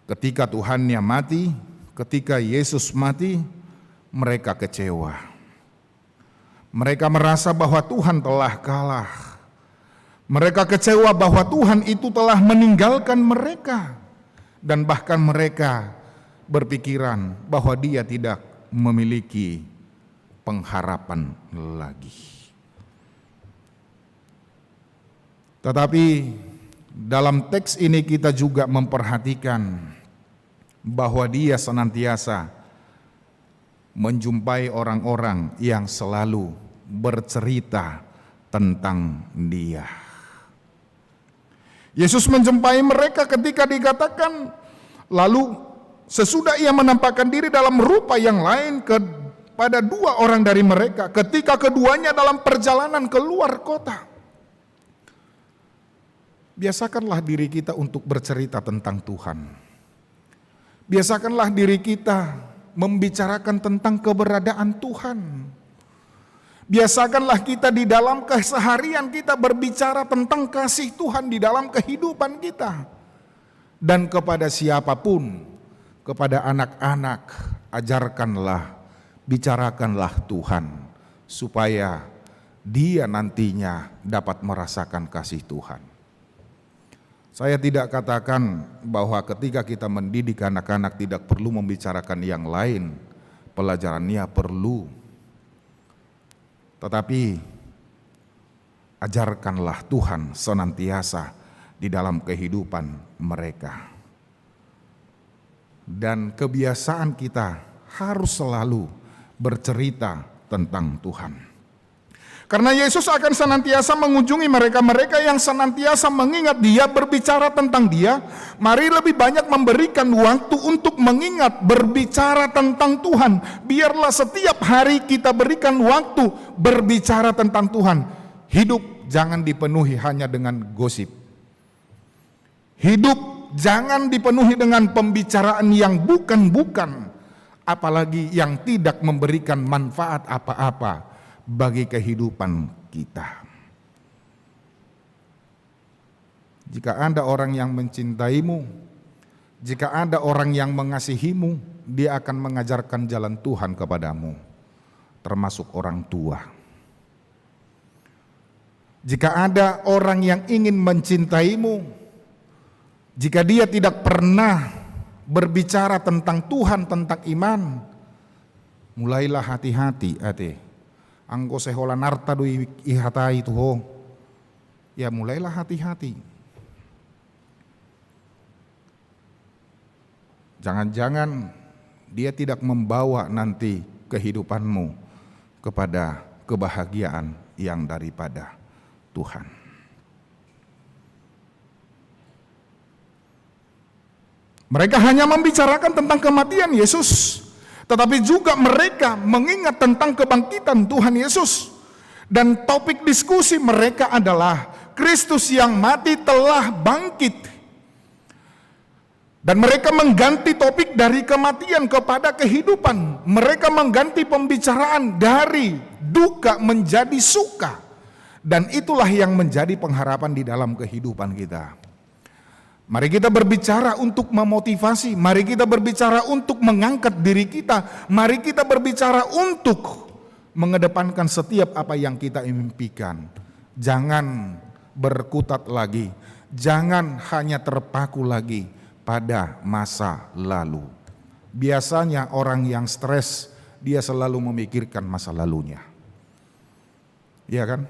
ketika Tuhannya mati, ketika Yesus mati, mereka kecewa. Mereka merasa bahwa Tuhan telah kalah. Mereka kecewa bahwa Tuhan itu telah meninggalkan mereka. Dan bahkan mereka berpikiran bahwa Dia tidak memiliki pengharapan lagi. Tetapi dalam teks ini kita juga memperhatikan bahwa Dia senantiasa menjumpai orang-orang yang selalu bercerita tentang Dia. Yesus menjumpai mereka ketika dikatakan, lalu sesudah Ia menampakkan diri dalam rupa yang lain kepada dua orang dari mereka, ketika keduanya dalam perjalanan keluar kota. Biasakanlah diri kita untuk bercerita tentang Tuhan. Biasakanlah diri kita membicarakan tentang keberadaan Tuhan. Biasakanlah kita di dalam keseharian kita berbicara tentang kasih Tuhan di dalam kehidupan kita. Dan kepada siapapun, kepada anak-anak, ajarkanlah, bicarakanlah Tuhan, supaya dia nantinya dapat merasakan kasih Tuhan. Saya tidak katakan bahwa ketika kita mendidik anak-anak tidak perlu membicarakan yang lain, pelajarannya perlu. Tetapi ajarkanlah Tuhan senantiasa di dalam kehidupan mereka. Dan kebiasaan kita harus selalu bercerita tentang Tuhan. Karena Yesus akan senantiasa mengunjungi mereka-mereka yang senantiasa mengingat Dia, berbicara tentang Dia. Mari lebih banyak memberikan waktu untuk mengingat, berbicara tentang Tuhan. Biarlah setiap hari kita berikan waktu berbicara tentang Tuhan. Hidup jangan dipenuhi hanya dengan gosip. Hidup jangan dipenuhi dengan pembicaraan yang bukan-bukan, apalagi yang tidak memberikan manfaat apa-apa bagi kehidupan kita. Jika ada orang yang mencintaimu, jika ada orang yang mengasihimu, dia akan mengajarkan jalan Tuhan kepadamu, termasuk orang tua. Jika ada orang yang ingin mencintaimu, jika dia tidak pernah berbicara tentang Tuhan, tentang iman, mulailah hati-hati ate. Angko sehola narta do ihatai itu ho. Ya mulailah hati-hati. Jangan-jangan dia tidak membawa nanti kehidupanmu kepada kebahagiaan yang daripada Tuhan. Mereka hanya membicarakan tentang kematian Yesus, tetapi juga mereka mengingat tentang kebangkitan Tuhan Yesus. Dan topik diskusi mereka adalah Kristus yang mati telah bangkit. Dan mereka mengganti topik dari kematian kepada kehidupan. Mereka mengganti pembicaraan dari duka menjadi suka. Dan itulah yang menjadi pengharapan di dalam kehidupan kita. Mari kita berbicara untuk memotivasi. Mari kita berbicara untuk mengangkat diri kita. Mari kita berbicara untuk mengedepankan setiap apa yang kita impikan. Jangan berkutat lagi. Jangan hanya terpaku lagi pada masa lalu. Biasanya orang yang stres, dia selalu memikirkan masa lalunya. Iya kan?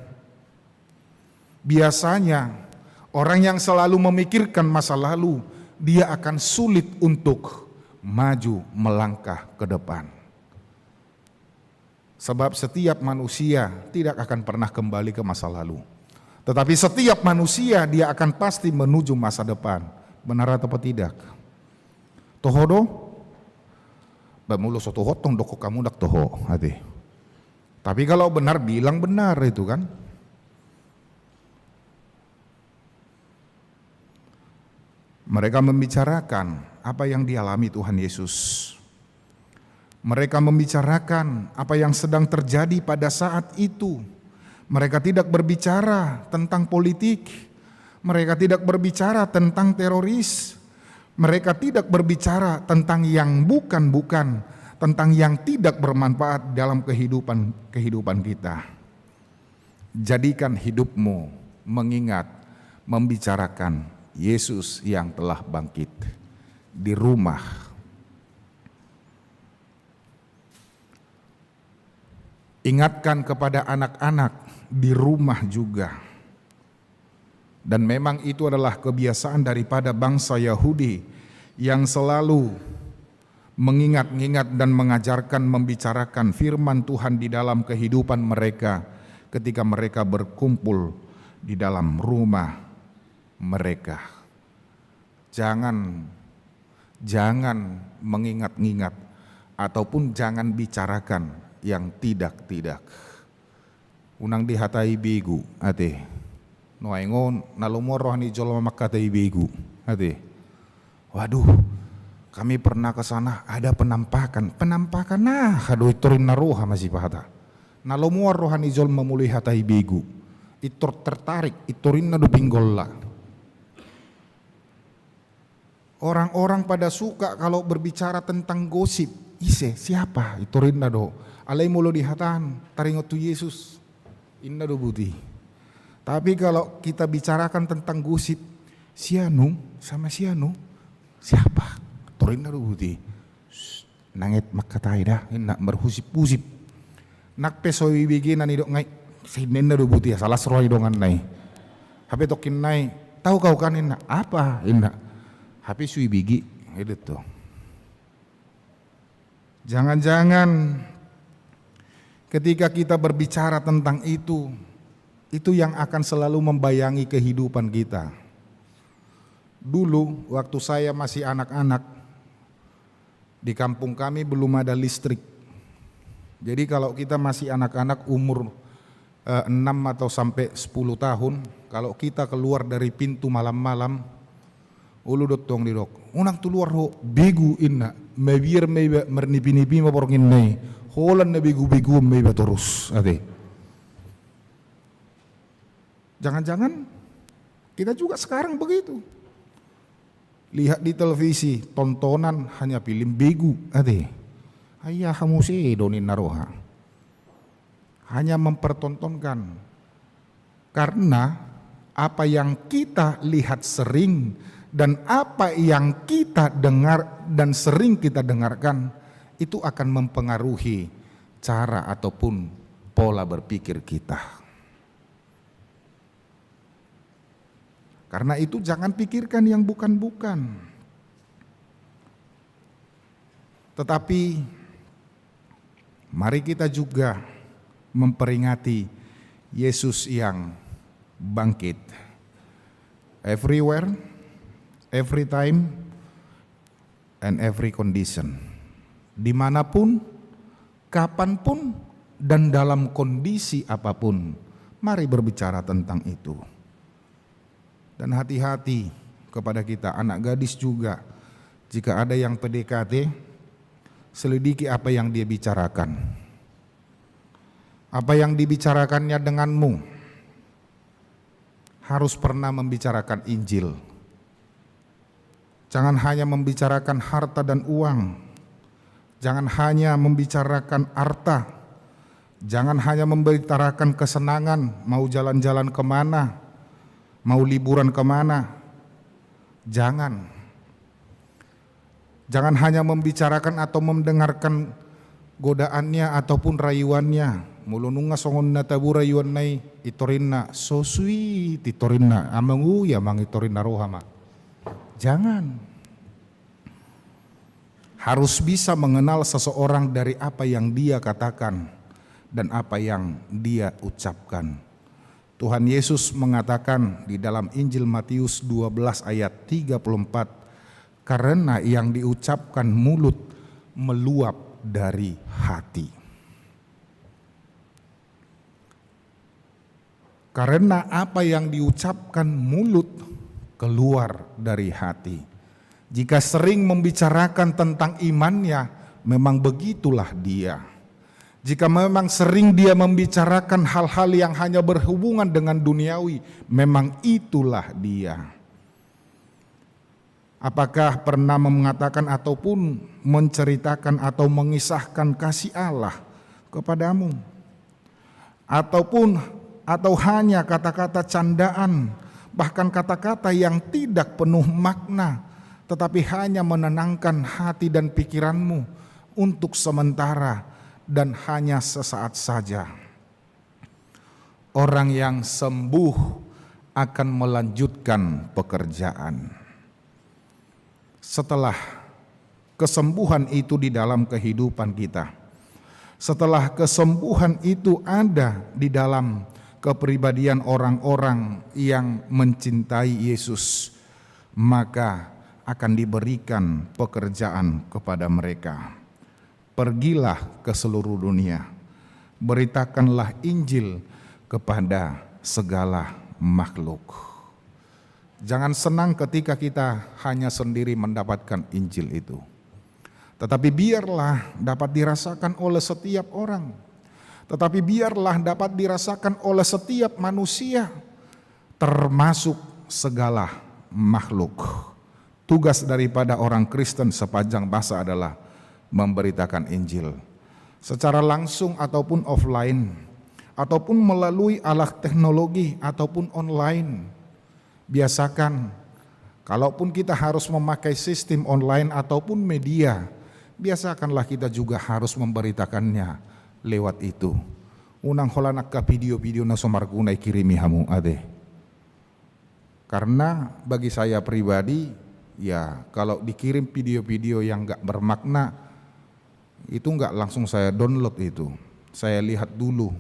Biasanya orang yang selalu memikirkan masa lalu, dia akan sulit untuk maju melangkah ke depan. Sebab setiap manusia tidak akan pernah kembali ke masa lalu. Tetapi setiap manusia dia akan pasti menuju masa depan. Benar atau tidak? Tohodo, bamulu so toho tong doko kamu dak toho, hati. Tapi kalau benar bilang benar itu kan. Mereka membicarakan apa yang dialami Tuhan Yesus. Mereka membicarakan apa yang sedang terjadi pada saat itu. Mereka tidak berbicara tentang politik. Mereka tidak berbicara tentang teroris. Mereka tidak berbicara tentang yang bukan-bukan, tentang yang tidak bermanfaat dalam kehidupan kita. Jadikan hidupmu mengingat, membicarakan Yesus yang telah bangkit di rumah. Ingatkan kepada anak-anak di rumah juga. Dan memang itu adalah kebiasaan daripada bangsa Yahudi yang selalu mengingat-ingat dan mengajarkan, membicarakan firman Tuhan di dalam kehidupan mereka ketika mereka berkumpul di dalam rumah mereka. Jangan mengingat-ingat ataupun jangan bicarakan yang tidak-tidak. Unang dihatai bigu ate. Noengon nalumor rohani jol makatai bigu ate. Waduh, kami pernah ke sana ada penampakan nah aduh iturin naroha masih pahata. Nalumor rohani jol memulih hatai bigu. Itu tertarik iturin nadu pinggolla. Orang-orang pada suka kalau berbicara tentang gosip. Ise siapa? Iturin nado. Alai mulo dihatan taringot tu Yesus. Inna do buti. Tapi kalau kita bicarakan tentang gosip, sianu sama sianu, siapa? Torin na rubuti. Nangit makatai dah, nak berhusip-husip. Nak pesoi bigin na nidok ngay, sinin na rubuti, salah seroy dongan nai. Hape tokin nai, tahu kau kan ina apa ina? Hape sui bigi, itu tuh. Jangan-jangan ketika kita berbicara tentang itu yang akan selalu membayangi kehidupan kita. Dulu waktu saya masih anak-anak, di kampung kami belum ada listrik. Jadi kalau kita masih anak-anak umur 6 atau sampai 10 tahun, kalau kita keluar dari pintu malam-malam, ulu dotong di dok, unang keluar ho begu inna, mebir meba mernipi-nipi maporngin nei, holan na begu-begu meba terus, ade. Jangan-jangan kita juga sekarang begitu. Lihat di televisi, tontonan hanya film begu, ade. Ayah kamu sih donin naroha. Hanya mempertontonkan. Karena apa yang kita lihat sering dan apa yang kita dengar dan sering kita dengarkan itu akan mempengaruhi cara ataupun pola berpikir kita. Karena itu jangan pikirkan yang bukan-bukan. Tetapi mari kita juga memperingati Yesus yang bangkit. Everywhere, every time, and every condition. Dimanapun, kapanpun, dan dalam kondisi apapun, mari berbicara tentang itu. Dan hati-hati kepada kita, anak gadis juga, jika ada yang PDKT, selidiki apa yang dia bicarakan. Apa yang dibicarakannya denganmu, harus pernah membicarakan Injil. Jangan hanya membicarakan harta dan uang. Jangan hanya membicarakan harta. Jangan hanya membicarakan kesenangan, mau jalan-jalan kemana, mau liburan kemana. Jangan hanya membicarakan atau mendengarkan godaannya ataupun rayuannya. Mulununga songon na tabu rayuan nai itorinna so sweet itorinna amangu ya mang itorinna rohama. Jangan. Harus bisa mengenal seseorang dari apa yang dia katakan dan apa yang dia ucapkan. Tuhan Yesus mengatakan di dalam Injil Matius 12 ayat 34, karena yang diucapkan mulut meluap dari hati. Karena apa yang diucapkan mulut keluar dari hati. Jika sering membicarakan tentang imannya, memang begitulah dia. Jika memang sering dia membicarakan hal-hal yang hanya berhubungan dengan duniawi, memang itulah dia. Apakah pernah mengatakan ataupun menceritakan atau mengisahkan kasih Allah kepadamu? Atau hanya kata-kata candaan, bahkan kata-kata yang tidak penuh makna, tetapi hanya menenangkan hati dan pikiranmu untuk sementara dan hanya sesaat saja. Orang yang sembuh akan melanjutkan pekerjaan. Setelah kesembuhan itu di dalam kehidupan kita, setelah kesembuhan itu ada di dalam kepribadian orang-orang yang mencintai Yesus, maka akan diberikan pekerjaan kepada mereka. Pergilah ke seluruh dunia, beritakanlah Injil kepada segala makhluk. Jangan senang ketika kita hanya sendiri mendapatkan Injil itu, tetapi biarlah dapat dirasakan oleh setiap orang. Tetapi biarlah dapat dirasakan oleh setiap manusia, termasuk segala makhluk. Tugas daripada orang Kristen sepanjang masa adalah memberitakan Injil. Secara langsung ataupun offline, ataupun melalui alat teknologi ataupun online. Biasakan, kalaupun kita harus memakai sistem online ataupun media, biasakanlah kita juga harus memberitakannya lewat itu. Unang holanak ka video-video na somargunay kirimi hamu ade. Karena bagi saya pribadi, ya kalau dikirim video-video yang enggak bermakna, itu enggak langsung saya download itu. Saya lihat dulu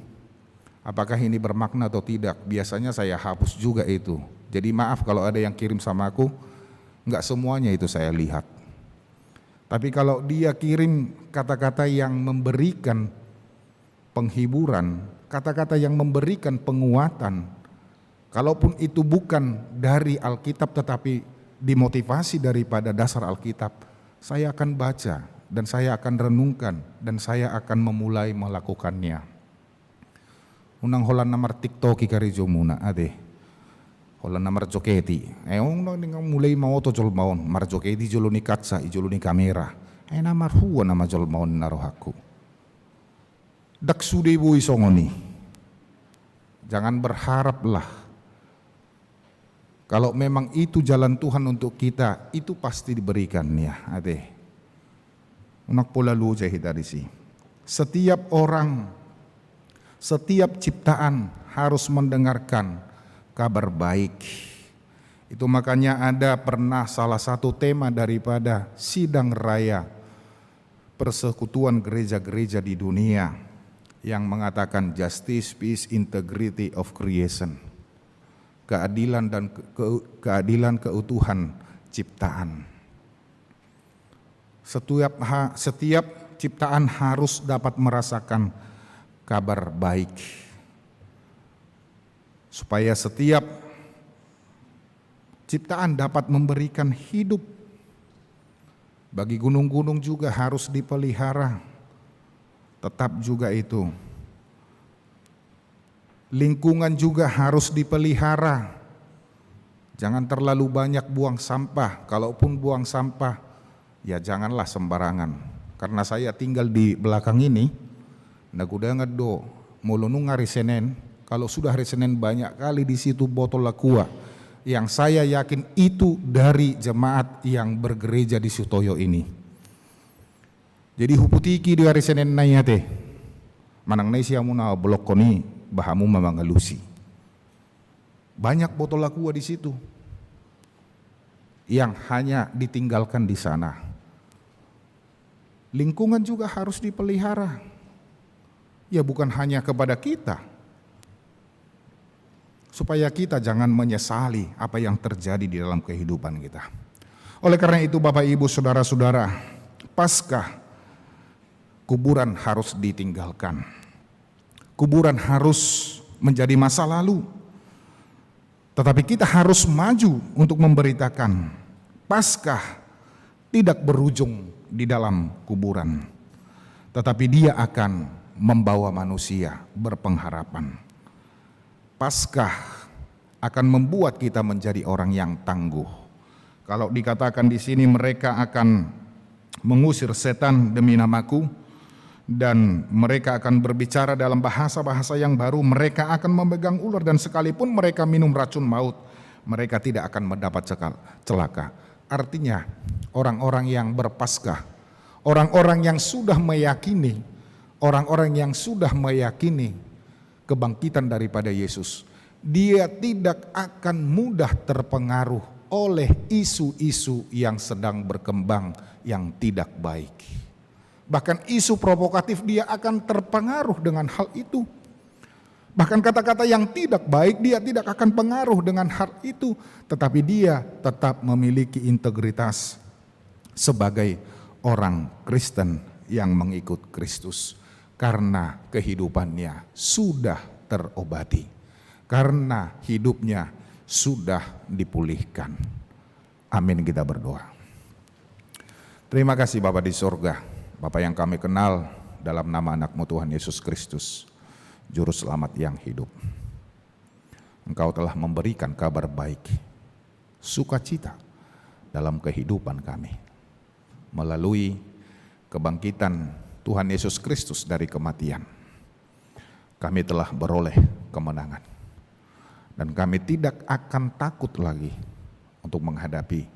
apakah ini bermakna atau tidak. Biasanya saya hapus juga itu. Jadi maaf kalau ada yang kirim sama aku, enggak semuanya itu saya lihat. Tapi kalau dia kirim kata-kata yang memberikan penghiburan, kata-kata yang memberikan penguatan, kalaupun itu bukan dari Alkitab tetapi dimotivasi daripada dasar Alkitab, saya akan baca dan saya akan renungkan dan saya akan memulai melakukannya. Unang holan namar TikTok ikari jomuna ade. Holan namar joketi. Mulai mau to jol maon, mar joketi jolo ni katsa, ijolo ni kamera. Namar huwa nama jol maon narohaku. Dak sude boy songoni. Jangan berharaplah. Kalau memang itu jalan Tuhan untuk kita, itu pasti diberikan ya, ade. Unak pola lu jahi dari si. setiap orang, setiap ciptaan harus mendengarkan kabar baik. Itu makanya ada pernah salah satu tema daripada sidang raya persekutuan gereja-gereja di dunia yang mengatakan justice, peace, integrity of creation. Keadilan dan keadilan keutuhan ciptaan. Setiap ciptaan harus dapat merasakan kabar baik. Supaya setiap ciptaan dapat memberikan hidup. Bagi gunung-gunung juga harus dipelihara. Tetap juga itu. Lingkungan juga harus dipelihara. Jangan terlalu banyak buang sampah. Kalaupun buang sampah, ya janganlah sembarangan. Karena saya tinggal di belakang ini, nagudangan do mulunung hari Senin. Kalau sudah hari Senin banyak kali di situ botol aqua. Yang saya yakin itu dari jemaat yang bergereja di Sutoyo ini. Jadi huputiki di hari Senin nayate. Manang nai siya muna blok koni. Bahamu memangalusi. Banyak botol aqua di situ yang hanya ditinggalkan di sana. Lingkungan juga harus dipelihara. Ya bukan hanya kepada kita. Supaya kita jangan menyesali apa yang terjadi di dalam kehidupan kita. Oleh karena itu Bapak Ibu Saudara-saudara, Paskah kuburan harus ditinggalkan. Kuburan harus menjadi masa lalu. Tetapi kita harus maju untuk memberitakan Paskah tidak berujung di dalam kuburan. Tetapi dia akan membawa manusia berpengharapan. Paskah akan membuat kita menjadi orang yang tangguh. Kalau dikatakan di sini mereka akan mengusir setan demi namaku, dan mereka akan berbicara dalam bahasa-bahasa yang baru, mereka akan memegang ular, dan sekalipun mereka minum racun maut, mereka tidak akan mendapat celaka. Artinya orang-orang yang berpaskah, orang-orang yang sudah meyakini, orang-orang yang sudah meyakini kebangkitan daripada Yesus, dia tidak akan mudah terpengaruh oleh isu-isu yang sedang berkembang yang tidak baik. Bahkan isu provokatif dia akan terpengaruh dengan hal itu. Bahkan kata-kata yang tidak baik dia tidak akan pengaruh dengan hal itu. Tetapi dia tetap memiliki integritas sebagai orang Kristen yang mengikut Kristus. Karena kehidupannya sudah terobati. Karena hidupnya sudah dipulihkan. Amin, kita berdoa. Terima kasih Bapa di surga. Bapa yang kami kenal dalam nama anak-Mu Tuhan Yesus Kristus, Juru Selamat yang hidup. Engkau telah memberikan kabar baik, sukacita dalam kehidupan kami. Melalui kebangkitan Tuhan Yesus Kristus dari kematian, kami telah beroleh kemenangan. Dan kami tidak akan takut lagi untuk menghadapi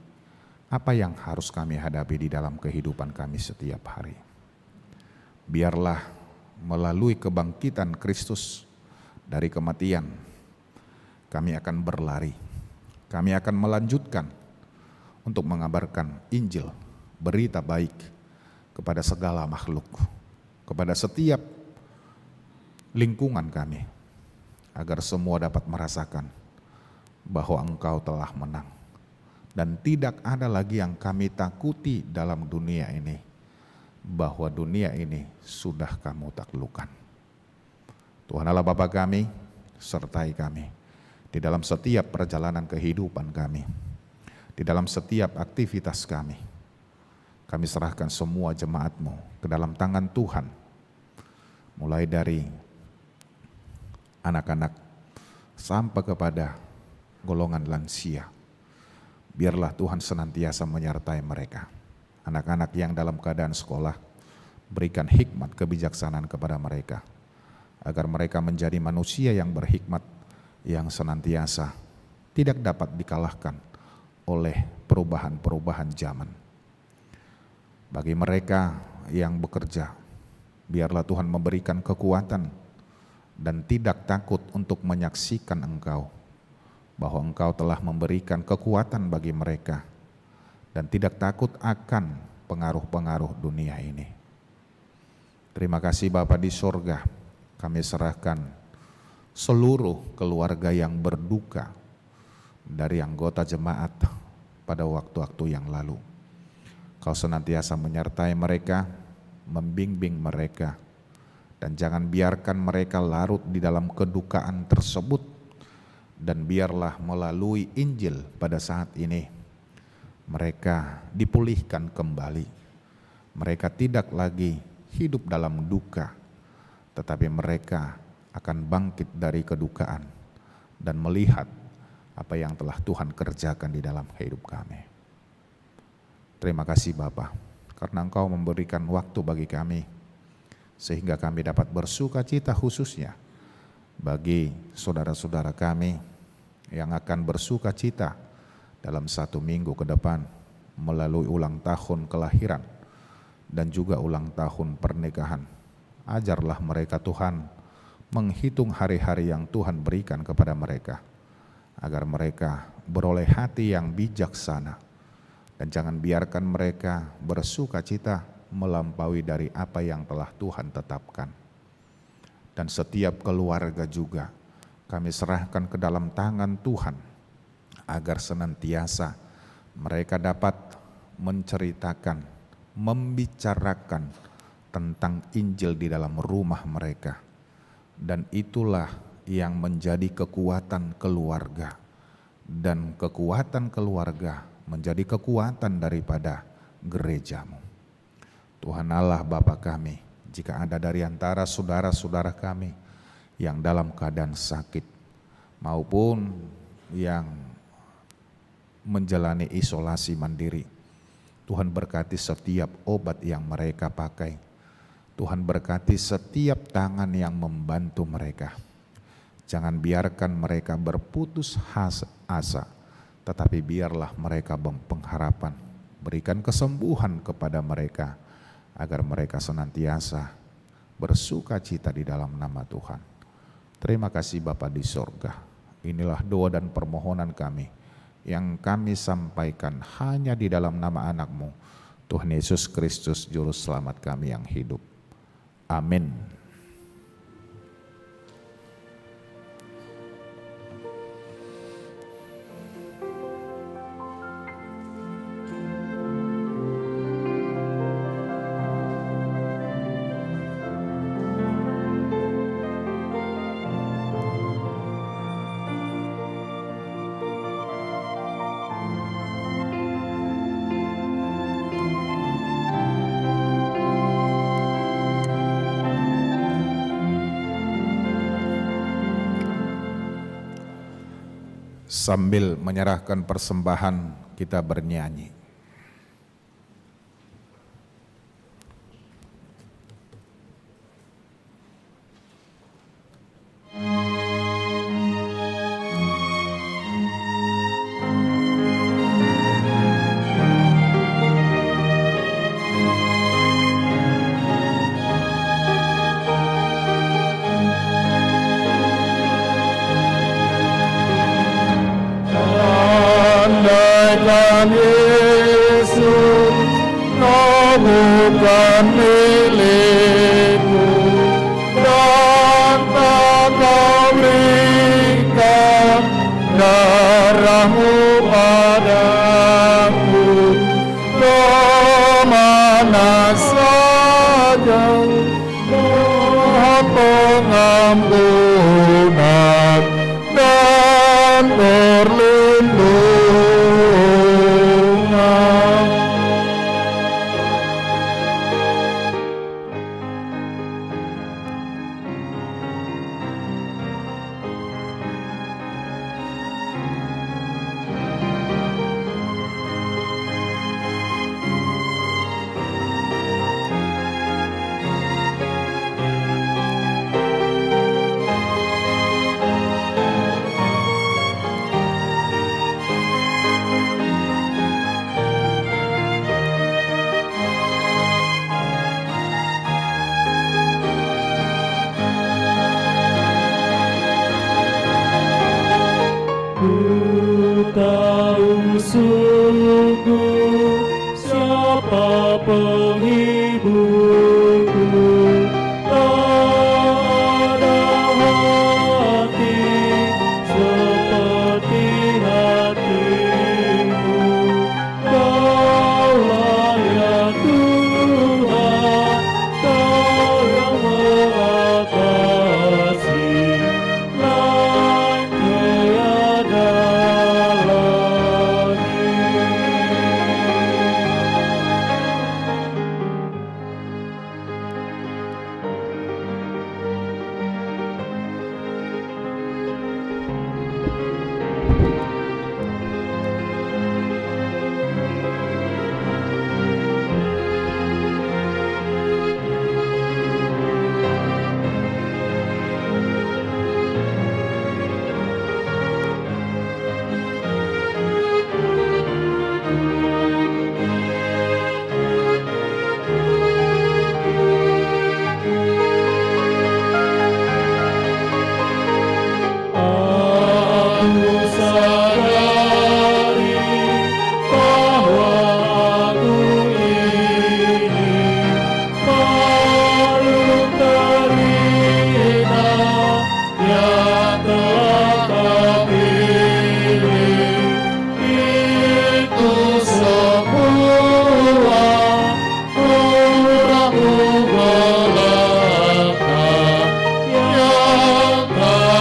apa yang harus kami hadapi di dalam kehidupan kami setiap hari. Biarlah melalui kebangkitan Kristus dari kematian, kami akan berlari, kami akan melanjutkan untuk mengabarkan Injil, berita baik kepada segala makhluk, kepada setiap lingkungan kami, agar semua dapat merasakan bahwa Engkau telah menang. Dan tidak ada lagi yang kami takuti dalam dunia ini, bahwa dunia ini sudah kamu taklukkan. Tuhan Allah Bapa kami, sertai kami di dalam setiap perjalanan kehidupan kami, di dalam setiap aktivitas kami. Kami serahkan semua jemaat-Mu ke dalam tangan Tuhan, mulai dari anak-anak sampai kepada golongan lansia. Biarlah Tuhan senantiasa menyertai mereka. Anak-anak yang dalam keadaan sekolah, berikan hikmat kebijaksanaan kepada mereka, agar mereka menjadi manusia yang berhikmat, yang senantiasa tidak dapat dikalahkan oleh perubahan-perubahan zaman. Bagi mereka yang bekerja Biarlah Tuhan memberikan kekuatan dan tidak takut untuk menyaksikan Engkau, bahwa Engkau telah memberikan kekuatan bagi mereka dan tidak takut akan pengaruh-pengaruh dunia ini. Terima kasih Bapa di sorga, kami serahkan seluruh keluarga yang berduka dari anggota jemaat pada waktu-waktu yang lalu. Kau senantiasa menyertai mereka, membimbing mereka, dan jangan biarkan mereka larut di dalam kedukaan tersebut, dan biarlah melalui Injil pada saat ini mereka dipulihkan kembali. Mereka tidak lagi hidup dalam duka, tetapi mereka akan bangkit dari kedukaan dan melihat apa yang telah Tuhan kerjakan di dalam hidup kami. Terima kasih Bapa, karena Engkau memberikan waktu bagi kami, sehingga kami dapat bersuka cita khususnya bagi saudara-saudara kami yang akan bersuka cita dalam 1 minggu ke depan melalui ulang tahun kelahiran dan juga ulang tahun pernikahan. Ajarlah mereka Tuhan menghitung hari-hari yang Tuhan berikan kepada mereka, agar mereka beroleh hati yang bijaksana, dan jangan biarkan mereka bersuka cita melampaui dari apa yang telah Tuhan tetapkan. Dan setiap keluarga juga kami serahkan ke dalam tangan Tuhan, agar senantiasa mereka dapat menceritakan, membicarakan tentang Injil di dalam rumah mereka. Dan itulah yang menjadi kekuatan keluarga, dan kekuatan keluarga menjadi kekuatan daripada gerejamu. Tuhan Allah Bapa kami, jika ada dari antara saudara-saudara kami yang dalam keadaan sakit maupun yang menjalani isolasi mandiri, Tuhan berkati setiap obat yang mereka pakai. Tuhan berkati setiap tangan yang membantu mereka. Jangan biarkan mereka berputus asa, tetapi biarlah mereka berpengharapan. Berikan kesembuhan kepada mereka, agar mereka senantiasa bersuka cita di dalam nama Tuhan. Terima kasih Bapa di sorga. Inilah doa dan permohonan kami yang kami sampaikan hanya di dalam nama anak-Mu, Tuhan Yesus Kristus, Juru Selamat kami yang hidup. Amin. Sambil menyerahkan persembahan, kita bernyanyi. Andaikan Yesus kau bukan milikku, dan tak kau berikan darahmu padaku, kemana saja mohon pengampunan dan perlindungan. Sungguh siapa penghiburku, tak ada hati seperti hatimu. Kaulah ya Tuhan, Kau yang mengatasi lain tiada lagi. Aku sadari bahwa aku ini makhluk terhina yang telah Kau pilih. Itu semua kurangku belaka yang tak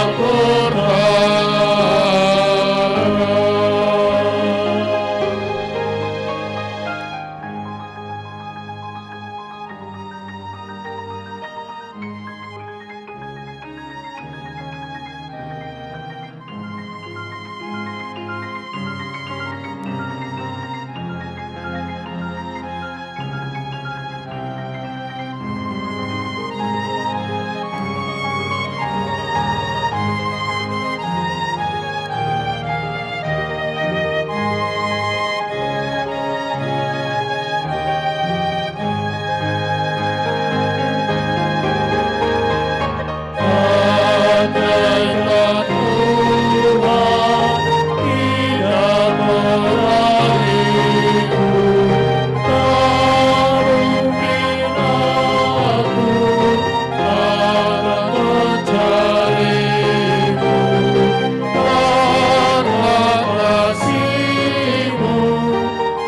Andaikan Tuhan tidak meraihku, tak mungkin aku akan mencarimu. Karena kasih-Mu,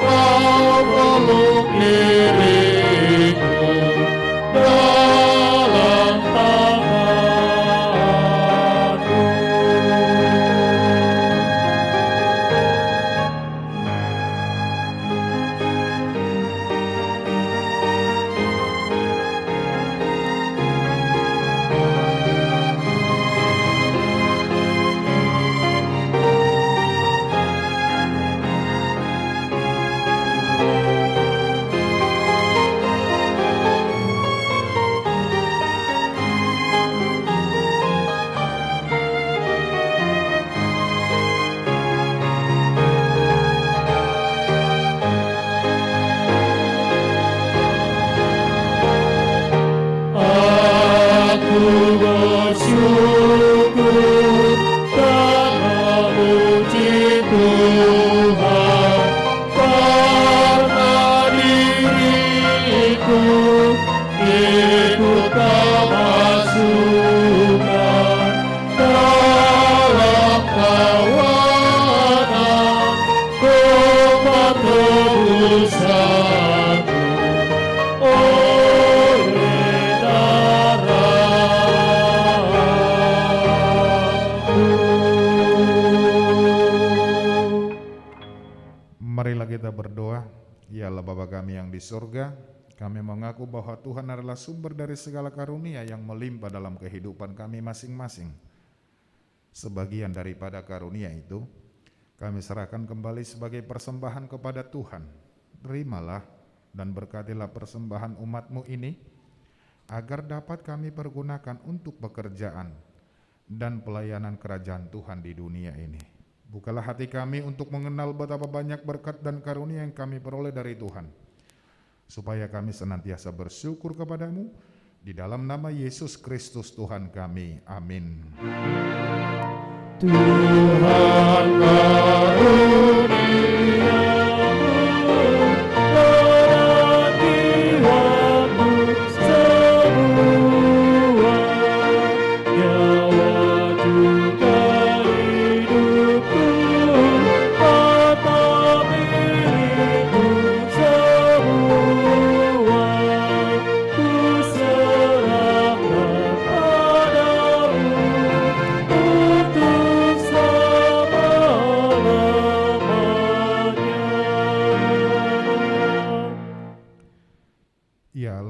Kau peluk diriku dalam tangan-Mu. Aku bersyukur dan memuji Tuhan karena diriku ikut kemasukan dalam kawanan umat tebusanku oleh darah-Mu. Marilah kita berdoa. Ya Allah Bapa kami yang di surga, kami mengaku bahwa Tuhan adalah sumber dari segala karunia yang melimpah dalam kehidupan kami masing-masing. Sebagian daripada karunia itu kami serahkan kembali sebagai persembahan kepada Tuhan. Terimalah dan berkatilah persembahan umat-Mu ini, agar dapat kami pergunakan untuk pekerjaan dan pelayanan kerajaan Tuhan di dunia ini. Bukalah hati kami untuk mengenal betapa banyak berkat dan karunia yang kami peroleh dari Tuhan, supaya kami senantiasa bersyukur kepadamu, di dalam nama Yesus Kristus Tuhan kami. Amin. Tuhan karunia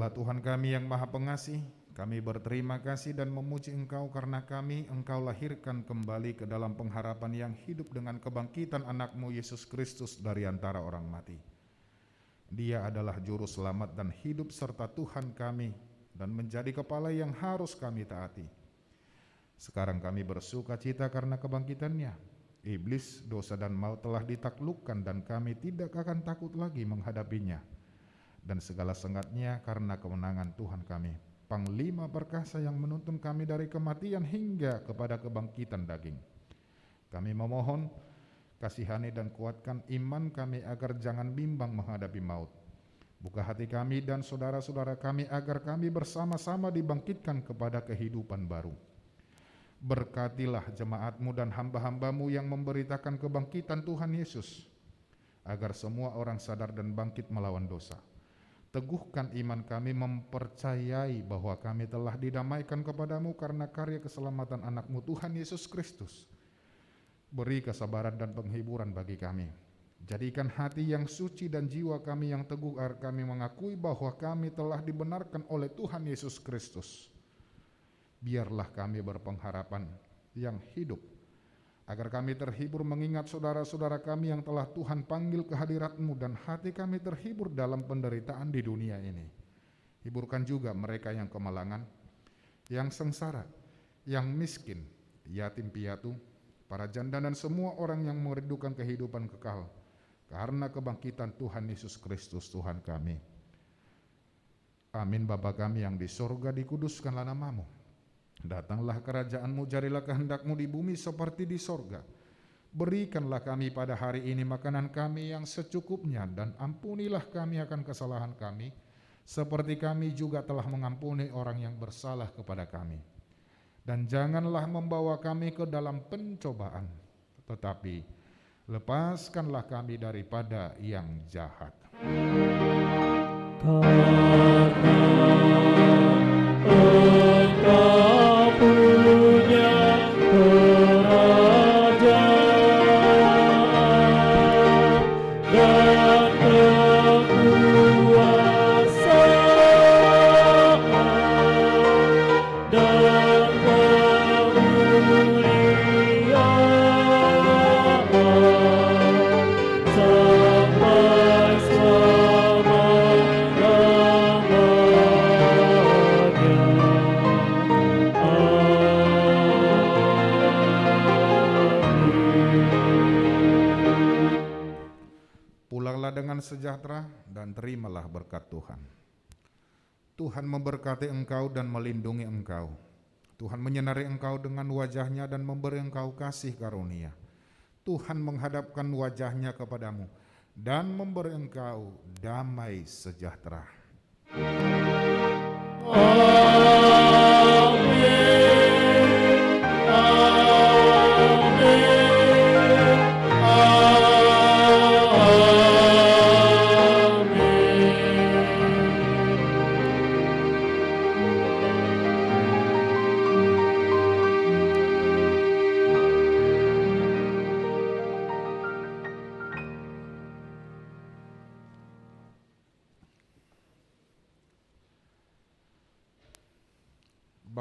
Allah Tuhan kami yang Maha Pengasih, kami berterima kasih dan memuji Engkau karena Engkau lahirkan kembali ke dalam pengharapan yang hidup dengan kebangkitan anak-Mu Yesus Kristus dari antara orang mati. Dia adalah juru selamat dan hidup serta Tuhan kami dan menjadi kepala yang harus kami taati. Sekarang kami bersuka cita karena kebangkitannya. Iblis, dosa dan maut telah ditaklukkan dan kami tidak akan takut lagi menghadapinya. Dan segala sengatnya karena kemenangan Tuhan kami, Panglima perkasa yang menuntun kami dari kematian hingga kepada kebangkitan daging. Kami memohon, kasihani dan kuatkan iman kami agar jangan bimbang menghadapi maut. Buka hati kami dan saudara-saudara kami agar kami bersama-sama dibangkitkan kepada kehidupan baru. Berkatilah jemaat-Mu dan hamba-hamba-Mu yang memberitakan kebangkitan Tuhan Yesus, agar semua orang sadar dan bangkit melawan dosa. Teguhkan iman kami mempercayai bahwa kami telah didamaikan kepadamu karena karya keselamatan anak-Mu Tuhan Yesus Kristus. Beri kesabaran dan penghiburan bagi kami. Jadikan hati yang suci dan jiwa kami yang teguh agar kami mengakui bahwa kami telah dibenarkan oleh Tuhan Yesus Kristus. Biarlah kami berpengharapan yang hidup, agar kami terhibur mengingat saudara-saudara kami yang telah Tuhan panggil ke hadirat-Mu dan hati kami terhibur dalam penderitaan di dunia ini. Hiburkan juga mereka yang kemalangan, yang sengsara, yang miskin, yatim piatu, para janda dan semua orang yang merindukan kehidupan kekal karena kebangkitan Tuhan Yesus Kristus Tuhan kami. Amin. Bapa kami yang di sorga, dikuduskanlah nama-Mu. Datanglah kerajaan-Mu, jadilah kehendak-Mu di bumi seperti di sorga. Berikanlah kami pada hari ini makanan kami yang secukupnya, dan ampunilah kami akan kesalahan kami, seperti kami juga telah mengampuni orang yang bersalah kepada kami. Dan janganlah membawa kami ke dalam pencobaan, tetapi lepaskanlah kami daripada yang jahat. Engkau punya kerajaan dan kekuasaan dan kemuliaan sampai Pulanglah dengan sejahtera dan terimalah berkat Tuhan. Tuhan memberkati engkau dan melindungi engkau. Tuhan menyinari engkau dengan wajah-Nya dan memberi engkau kasih karunia. Tuhan menghadapkan wajah-Nya kepadamu dan memberi engkau damai sejahtera.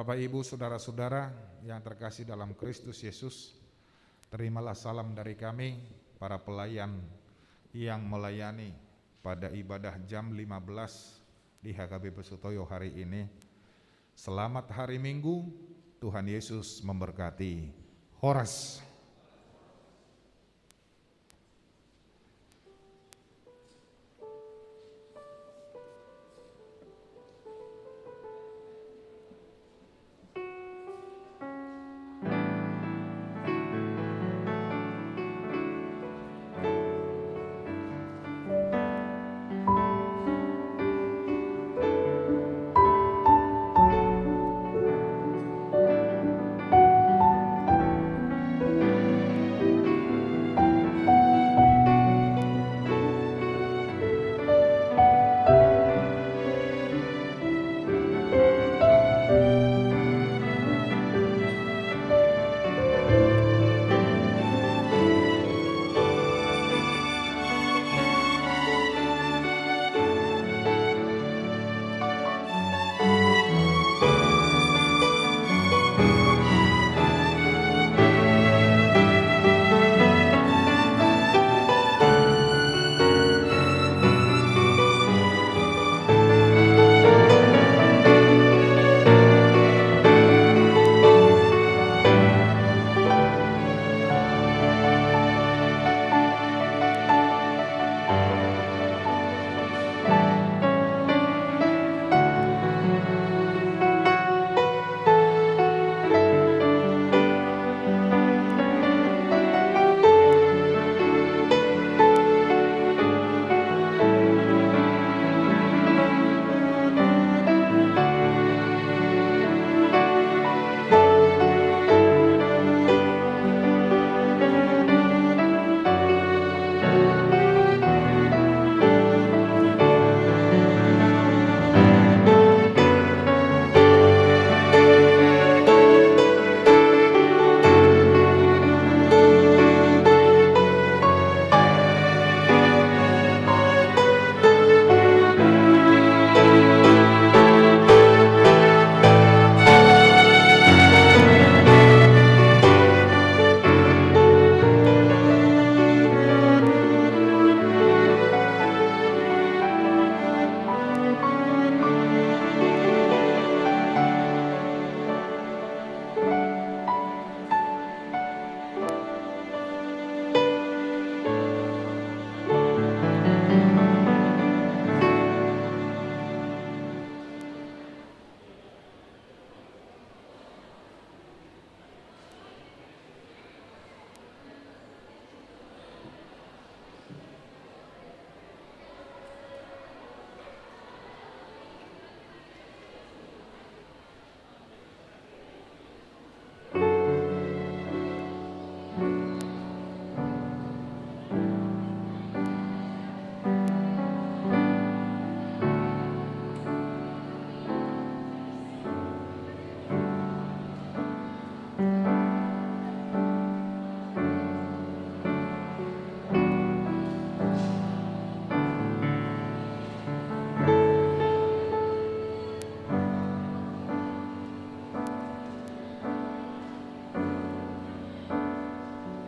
Bapak, Ibu, saudara-saudara yang terkasih dalam Kristus Yesus, terimalah salam dari kami, para pelayan yang melayani pada ibadah jam 15 di HKBP Sutoyo hari ini. Selamat hari Minggu, Tuhan Yesus memberkati. Horas.